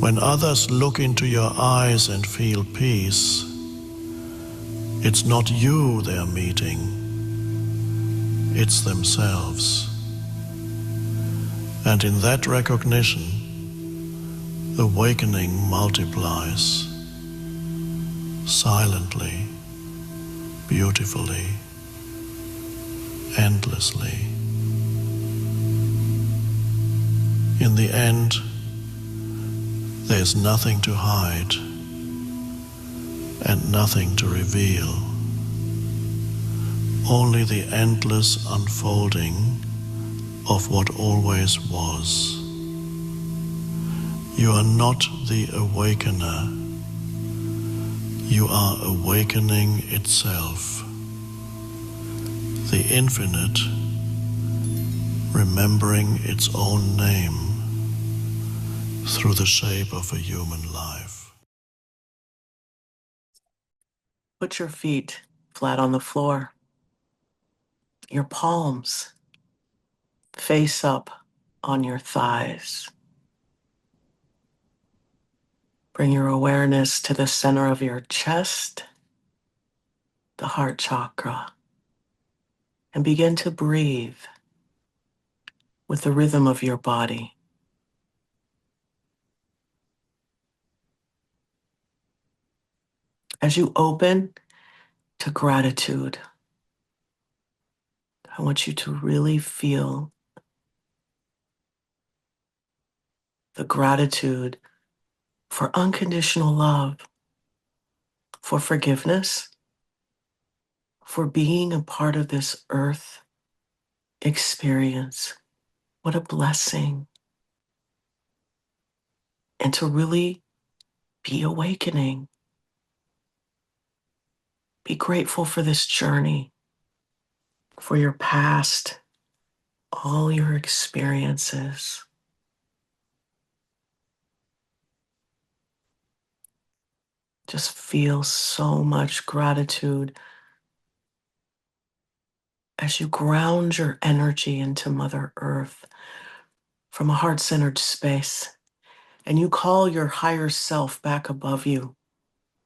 When others look into your eyes and feel peace, it's not you they're meeting, it's themselves. And in that recognition, awakening multiplies silently, beautifully, endlessly. In the end, there's nothing to hide and nothing to reveal, only the endless unfolding of what always was. You are not the awakener, you are awakening itself, the infinite remembering its own name through the shape of a human life. Put your feet flat on the floor, your palms face up on your thighs. Bring your awareness to the center of your chest, the heart chakra, and begin to breathe with the rhythm of your body. As you open to gratitude, I want you to really feel the gratitude for unconditional love, for forgiveness, for being a part of this earth experience. What a blessing. And to really be awakening. Be grateful for this journey, for your past, all your experiences. Just feel so much gratitude as you ground your energy into Mother Earth from a heart-centered space, and you call your higher self back above you,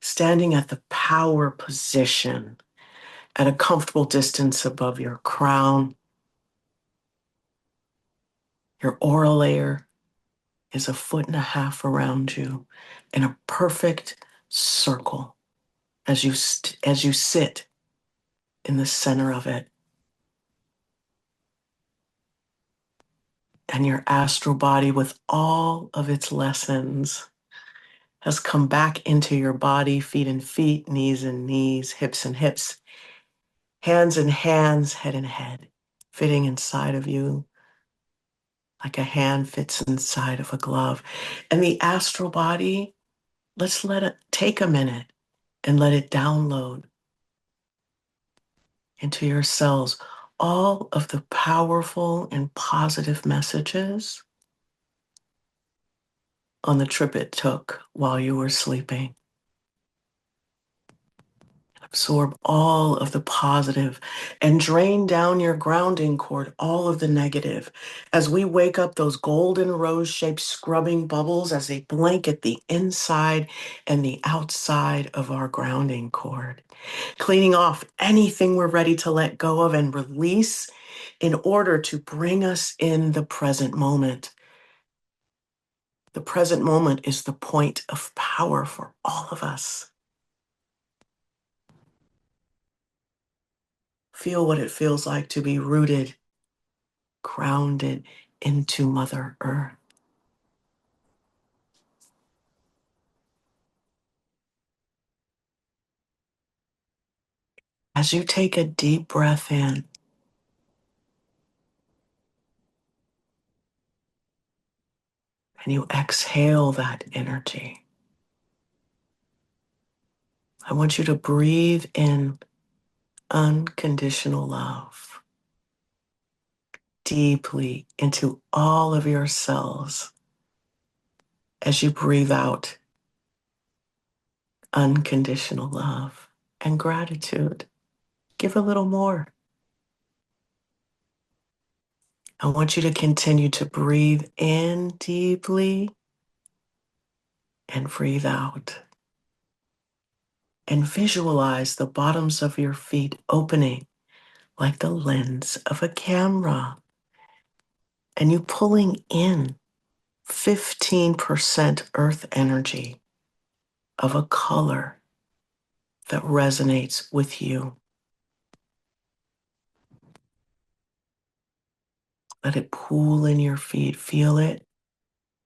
standing at the power position at a comfortable distance above your crown. Your aura layer is 1.5 feet around you in a perfect circle as you sit in the center of it. And your astral body, with all of its lessons, has come back into your body, feet and feet, knees and knees, hips and hips, hands and hands, head and head, fitting inside of you like a hand fits inside of a glove. And the astral body, let's let it take a minute and let it download into your cells all of the powerful and positive messages on the trip it took while you were sleeping. Absorb all of the positive and drain down your grounding cord, all of the negative. As we wake up, those golden rose-shaped scrubbing bubbles as they blanket the inside and the outside of our grounding cord, cleaning off anything we're ready to let go of and release in order to bring us in the present moment. The present moment is the point of power for all of us. Feel what it feels like to be rooted, grounded into Mother Earth. As you take a deep breath in, and you exhale that energy, I want you to breathe in unconditional love deeply into all of your cells. As you breathe out unconditional love and gratitude, give a little more. I want you to continue to breathe in deeply and breathe out. And visualize the bottoms of your feet opening like the lens of a camera. And you pulling in 15% earth energy of a color that resonates with you. Let it pool in your feet. Feel it.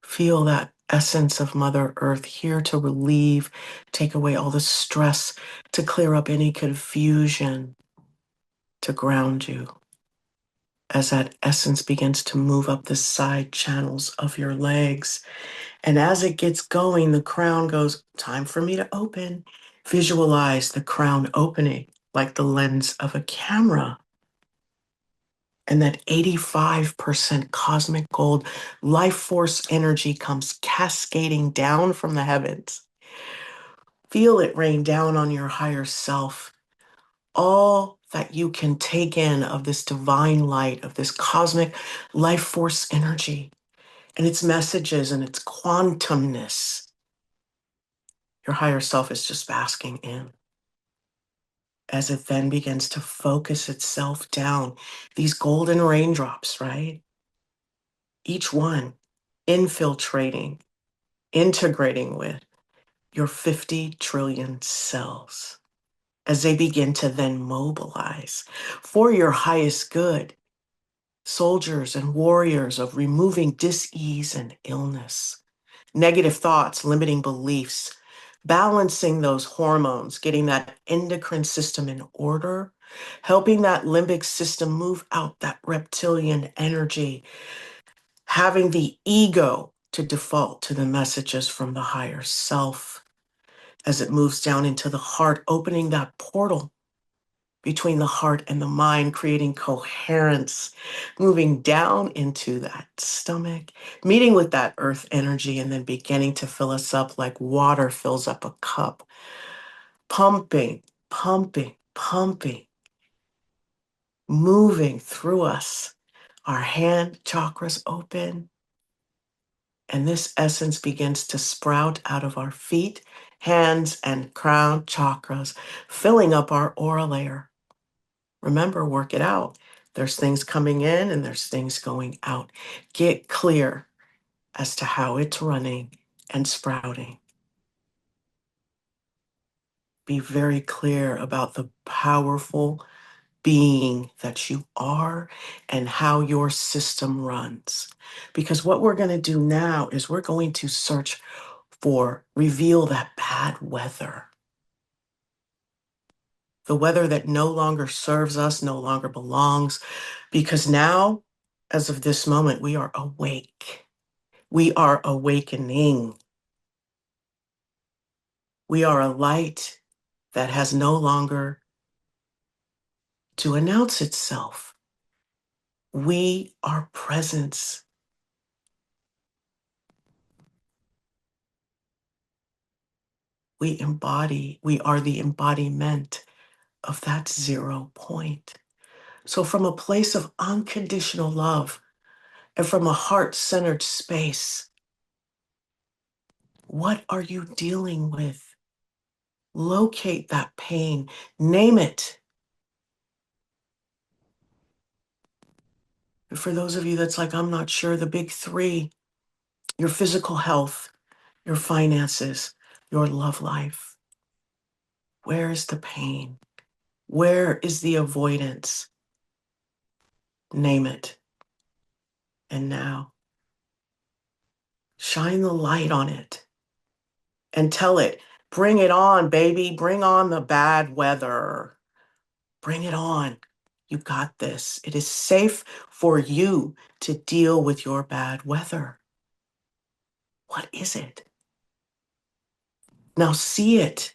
Feel that essence of Mother Earth here to relieve, take away all the stress, to clear up any confusion, to ground you. As that essence begins to move up the side channels of your legs. And as it gets going, the crown goes, time for me to open. Visualize the crown opening like the lens of a camera. And that 85% cosmic gold life force energy comes cascading down from the heavens. Feel it rain down on your higher self. All that you can take in of this divine light, of this cosmic life force energy, and its messages and its quantumness. Your higher self is just basking in. As it then begins to focus itself down, these golden raindrops, right? Each one infiltrating, integrating with your 50 trillion cells as they begin to then mobilize for your highest good, soldiers and warriors of removing dis-ease and illness, negative thoughts, limiting beliefs, balancing those hormones, getting that endocrine system in order, helping that limbic system move out that reptilian energy, having the ego to default to the messages from the higher self as it moves down into the heart, opening that portal between the heart and the mind, creating coherence, moving down into that stomach, meeting with that earth energy, and then beginning to fill us up like water fills up a cup, pumping, pumping, pumping, moving through us. Our hand chakras open, and this essence begins to sprout out of our feet, hands, and crown chakras, filling up our aura layer. Remember, work it out. There's things coming in and there's things going out. Get clear as to how it's running and sprouting. Be very clear about the powerful being that you are and how your system runs. Because what we're going to do now is we're going to search for, reveal that bad weather. The weather that no longer serves us, no longer belongs, because now, as of this moment, we are awake. We are awakening. We are a light that has no longer to announce itself. We are presence. We embody, we are the embodiment of that 0 point. So from a place of unconditional love and from a heart-centered space, what are you dealing with? Locate that pain, name it. For those of you that's like, I'm not sure, the big three, your physical health, your finances, your love life. Where is the pain? Where is the avoidance? Name it. And now, shine the light on it and tell it, bring it on, baby. Bring on the bad weather. Bring it on. You got this. It is safe for you to deal with your bad weather. What is it? Now see it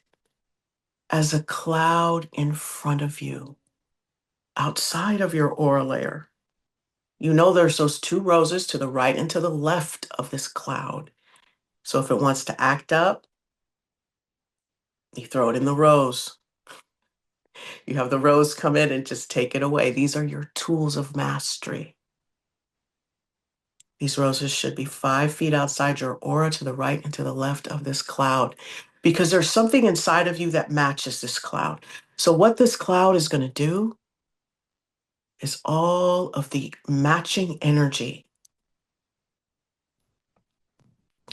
as a cloud in front of you, outside of your aura layer. You know there's those two roses to the right and to the left of this cloud. So if it wants to act up, you throw it in the rose. You have the rose come in and just take it away. These are your tools of mastery. These roses should be 5 feet outside your aura, to the right and to the left of this cloud, because there's something inside of you that matches this cloud. So what this cloud is going to do is all of the matching energy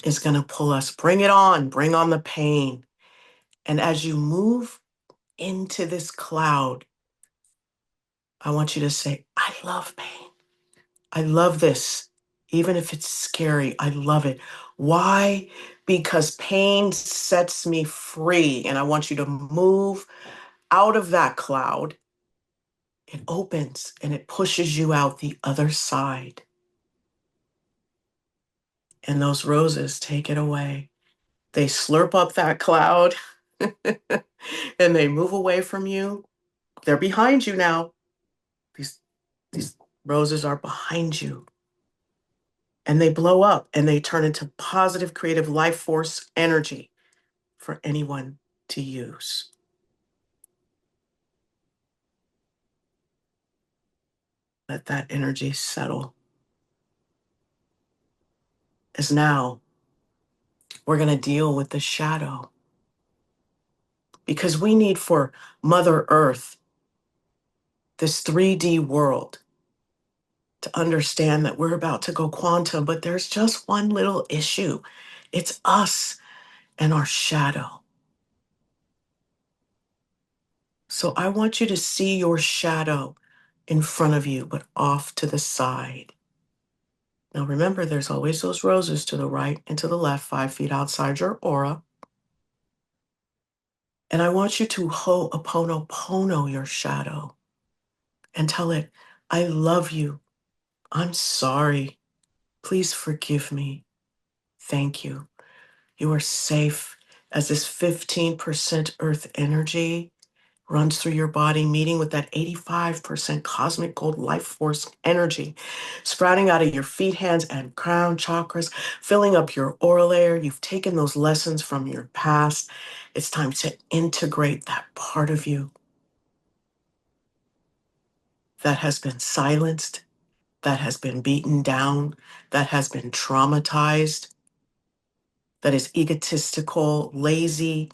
is going to pull us. Bring it on. Bring on the pain. And as you move into this cloud, I want you to say, I love pain. I love this. Even if it's scary, I love it. Why? Because pain sets me free. And I want you to move out of that cloud. It opens and it pushes you out the other side. And those roses take it away. They slurp up that cloud and they move away from you. They're behind you now. These roses are behind you. And they blow up and they turn into positive, creative life force energy for anyone to use. Let that energy settle. As now, we're going to deal with the shadow. Because we need for Mother Earth, this 3D world, to understand that we're about to go quantum, but there's just one little issue. It's us and our shadow. So I want you to see your shadow in front of you, but off to the side. Now remember, there's always those roses to the right and to the left, 5 feet outside your aura. And I want you to ho'oponopono your shadow and tell it, I love you. I'm sorry. Please forgive me. Thank you. You are safe. As this 15% earth energy runs through your body, meeting with that 85% cosmic gold life force energy, sprouting out of your feet, hands, and crown chakras, filling up your aura layer. You've taken those lessons from your past. It's time to integrate that part of you that has been silenced, that has been beaten down, that has been traumatized, that is egotistical, lazy,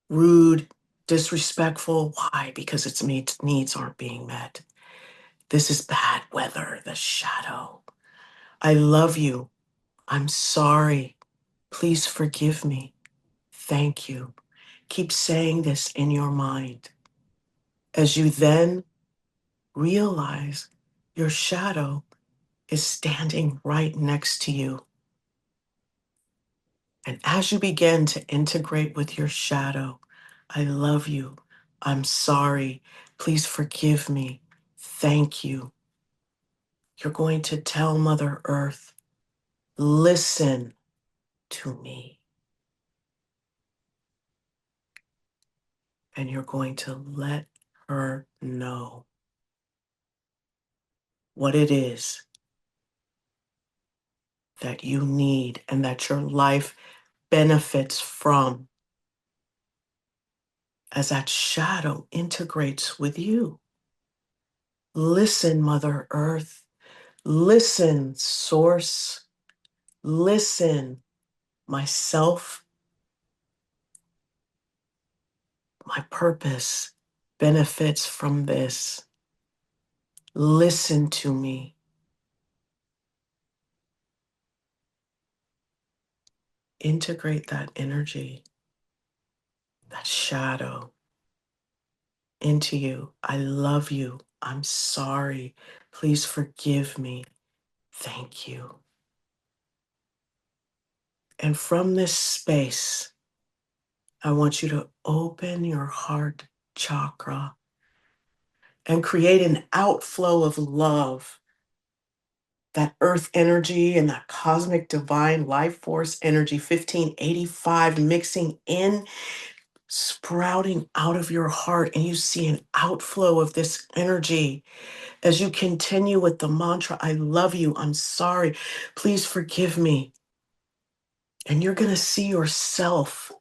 rude, disrespectful. Why? Because its needs aren't being met. This is bad weather, the shadow. I love you. I'm sorry. Please forgive me. Thank you. Keep saying this in your mind. As you then realize your shadow is standing right next to you. And as you begin to integrate with your shadow, I love you. I'm sorry. Please forgive me. Thank you. You're going to tell Mother Earth, listen to me. And you're going to let her know what it is that you need and that your life benefits from as that shadow integrates with you. Listen, Mother Earth. Listen, Source. Listen, myself. My purpose benefits from this. Listen to me. Integrate that energy, that shadow into you. I love you. I'm sorry. Please forgive me. Thank you. And from this space, I want you to open your heart chakra and create an outflow of love. That earth energy and that cosmic divine life force energy, 1585, mixing in, sprouting out of your heart. And you see an outflow of this energy as you continue with the mantra, I love you, I'm sorry, please forgive me. And you're going to see yourself.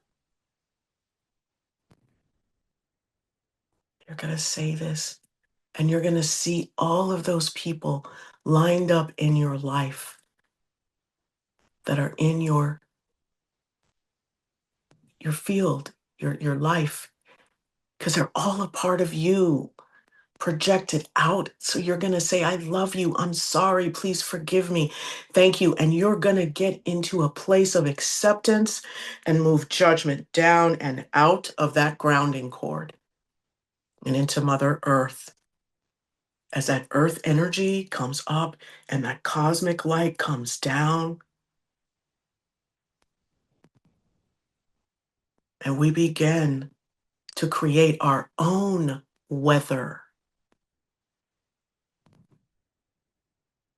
You're going to say this, And you're going to see all of those people lined up in your life that are in your field, your life, because they're all a part of you, projected out. So you're going to say, I love you. I'm sorry. Please forgive me. Thank you. And you're going to get into a place of acceptance and move judgment down and out of that grounding cord and into Mother Earth. As that earth energy comes up and that cosmic light comes down, and we begin to create our own weather.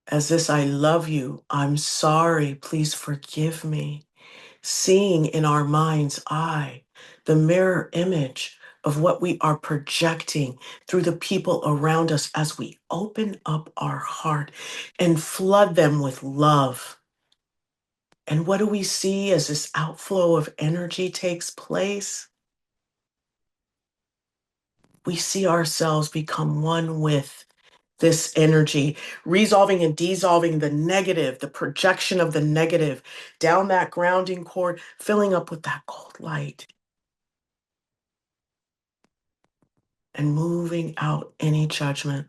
As this, I love you, I'm sorry, please forgive me. Seeing in our mind's eye the mirror image of what we are projecting through the people around us as we open up our heart and flood them with love. And what do we see as this outflow of energy takes place? We see ourselves become one with this energy, resolving and dissolving the negative, the projection of the negative down that grounding cord, filling up with that cold light and moving out any judgment,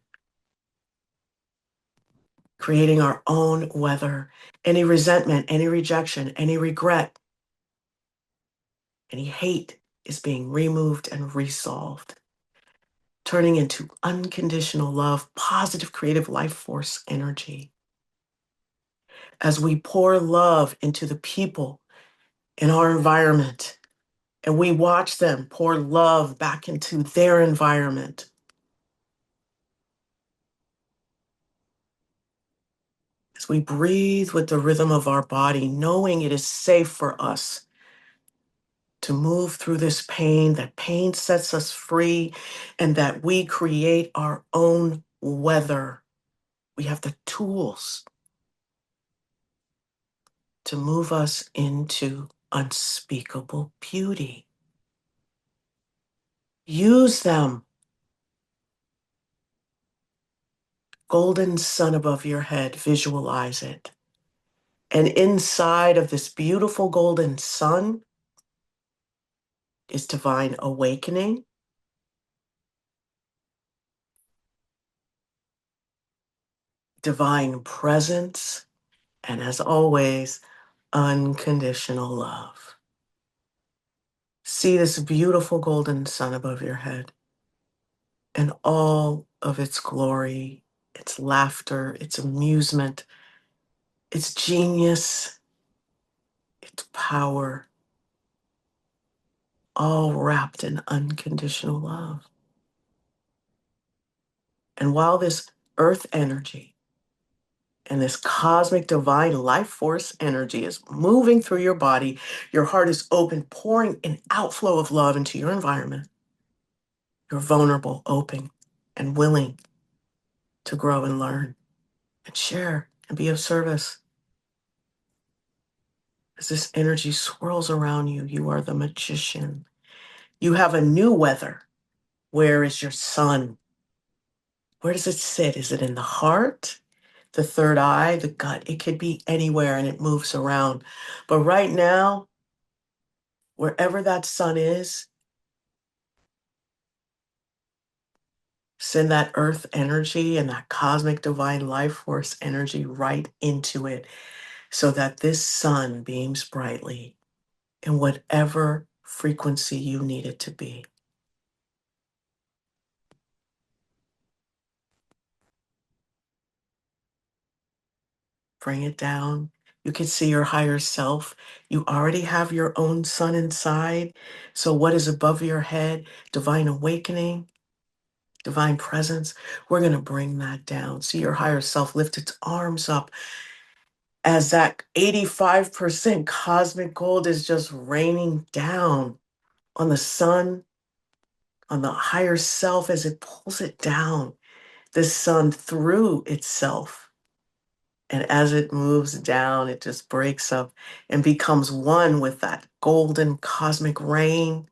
creating our own weather, any resentment, any rejection, any regret, any hate is being removed and resolved, turning into unconditional love, positive creative life force energy. As we pour love into the people in our environment, and we watch them pour love back into their environment, as we breathe with the rhythm of our body, knowing it is safe for us to move through this pain, that pain sets us free, and that we create our own weather. We have the tools to move us into unspeakable beauty. Use them. Golden sun above your head, visualize it. And inside of this beautiful golden sun is divine awakening, divine presence, and as always, unconditional love. See this beautiful golden sun above your head and all of its glory, its laughter, its amusement, its genius, its power, all wrapped in unconditional love. And while this earth energy and this cosmic divine life force energy is moving through your body, your heart is open, pouring an outflow of love into your environment. You're vulnerable, open, and willing to grow and learn and share and be of service. As this energy swirls around you, you are the magician. You have a new weather. Where is your sun? Where does it sit? Is it in the heart, the third eye, the gut? It could be anywhere and it moves around. But right now, wherever that sun is, send that earth energy and that cosmic divine life force energy right into it so that this sun beams brightly in whatever frequency you need it to be. Bring it down. You can see your higher self. You already have your own sun inside. So what is above your head? Divine awakening, divine presence. We're going to bring that down. See your higher self lift its arms up as that 85% cosmic gold is just raining down on the sun, on the higher self as it pulls it down. The sun through itself. And as it moves down, it just breaks up and becomes one with that golden cosmic rain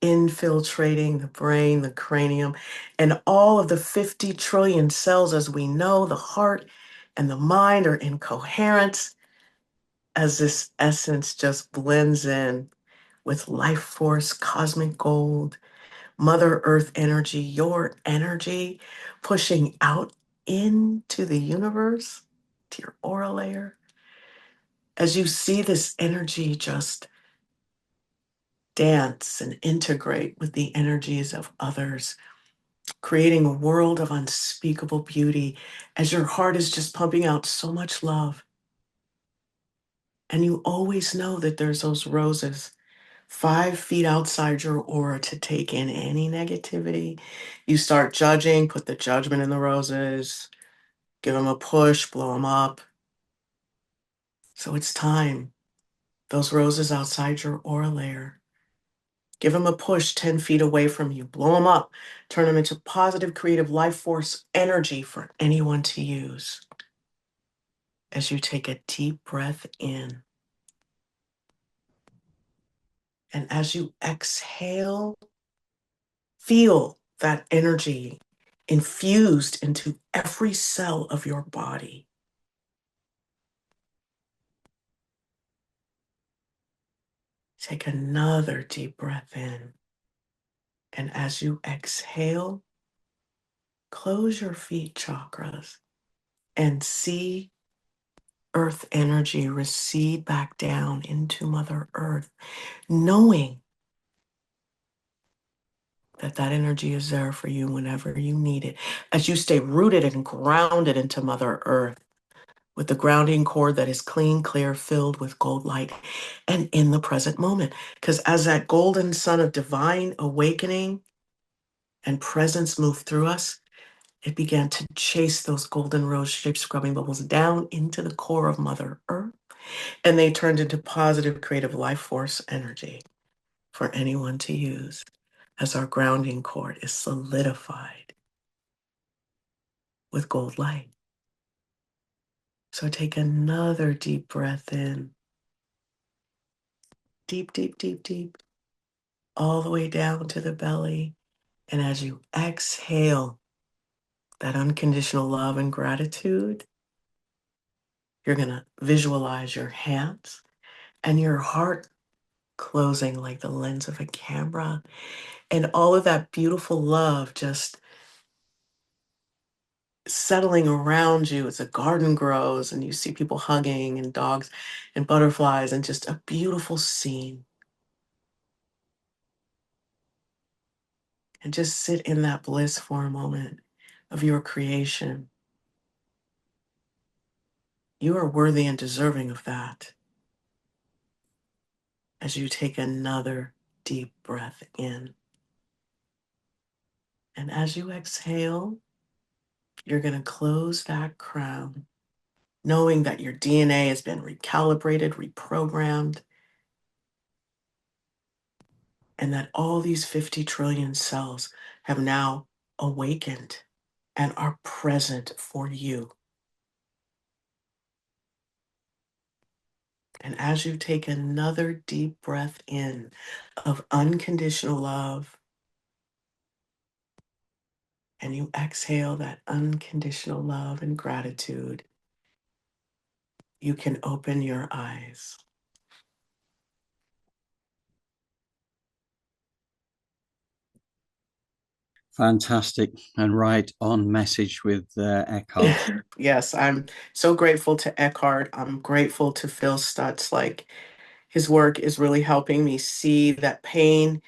infiltrating the brain, the cranium, and all of the 50 trillion cells. As we know, the heart and the mind are in coherence as this essence just blends in with life force, cosmic gold, Mother Earth energy, your energy pushing out into the universe, to your aura layer. As you see this energy just dance and integrate with the energies of others, creating a world of unspeakable beauty, as your heart is just pumping out so much love. And you always know that there's those roses 5 feet outside your aura to take in any negativity. You start judging, put the judgment in the roses, give them a push, blow them up. So it's time. Those roses outside your aura layer, give them a push 10 feet away from you, blow them up, turn them into positive, creative life force energy for anyone to use. As you take a deep breath in, and as you exhale, feel that energy infused into every cell of your body. Take another deep breath in. And as you exhale, close your feet chakras and see earth energy recede back down into Mother Earth, knowing that that energy is there for you whenever you need it. As you stay rooted and grounded into Mother Earth, with the grounding cord that is clean, clear, filled with gold light, and in the present moment. Because as that golden sun of divine awakening and presence moved through us, it began to chase those golden rose-shaped scrubbing bubbles down into the core of Mother Earth, and they turned into positive, creative life force energy for anyone to use as our grounding cord is solidified with gold light. So take another deep breath in. Deep, deep, deep, deep, all the way down to the belly. And as you exhale that unconditional love and gratitude, you're going to visualize your hands and your heart closing like the lens of a camera, and all of that beautiful love just settling around you as a garden grows and you see people hugging and dogs and butterflies and just a beautiful scene. And just sit in that bliss for a moment of your creation. You are worthy and deserving of that. As you take another deep breath in. And as you exhale, you're going to close that crown, knowing that your DNA has been recalibrated, reprogrammed, and that all these 50 trillion cells have now awakened and are present for you. And as you take another deep breath in of unconditional love, and you exhale that unconditional love and gratitude, you can open your eyes. Fantastic and right on message with Eckhart. Yes, I'm so grateful to Eckhart. I'm grateful to Phil Stutz. Like, his work is really helping me see that pain,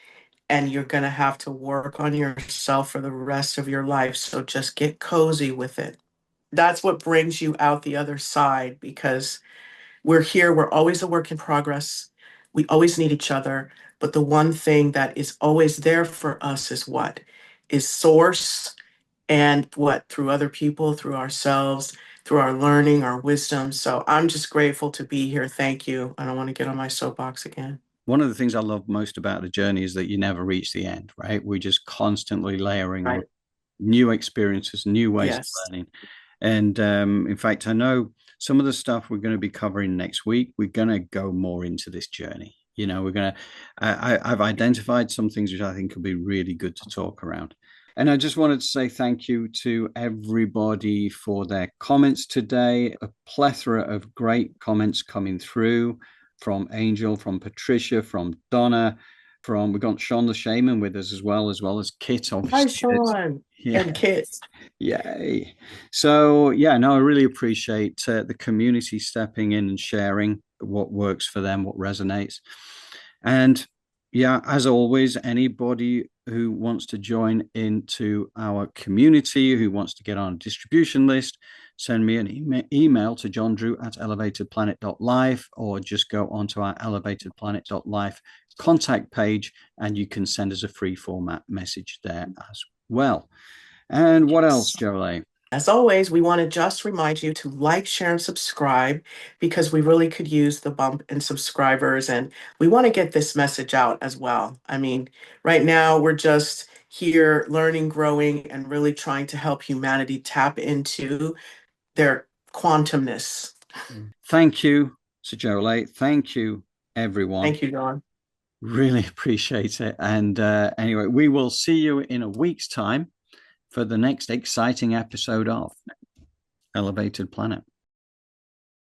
and you're going to have to work on yourself for the rest of your life. So just get cozy with it. That's what brings you out the other side, because we're here. We're always a work in progress. We always need each other. But the one thing that is always there for us is what? Is source, and what? Through other people, through ourselves, through our learning, our wisdom. So I'm just grateful to be here. Thank you. I don't want to get on my soapbox again. One of the things I love most about the journey is that you never reach the end, right? We're just constantly layering on Right. new experiences, new ways of Yes. learning. And in fact, I know some of the stuff we're going to be covering next week, we're going to go more into this journey. You know, I've identified some things which I think will be really good to talk around. And I just wanted to say thank you to everybody for their comments today. A plethora of great comments coming through from Angel, from Patricia, from Donna, we've got Sean the Shaman with us as well as Kit, Hi, obviously. Sean and Kit. Yay. So, yeah, no, I really appreciate the community stepping in and sharing what works for them, what resonates. And yeah, as always, anybody who wants to join into our community, who wants to get on a distribution list, send me an email to johndrew@elevatedplanet.life, or just go onto our elevatedplanet.life contact page and you can send us a free format message there as well. And what else, Jolé? As always, we want to just remind you to like, share, and subscribe because we really could use the bump in subscribers, and we want to get this message out as well. I mean, right now we're just here learning, growing, and really trying to help humanity tap into their quantumness. Thank you, Sir Jolé. Thank you, everyone. Thank you, John. Really appreciate it. And anyway, we will see you in a week's time for the next exciting episode of Elevated Planet.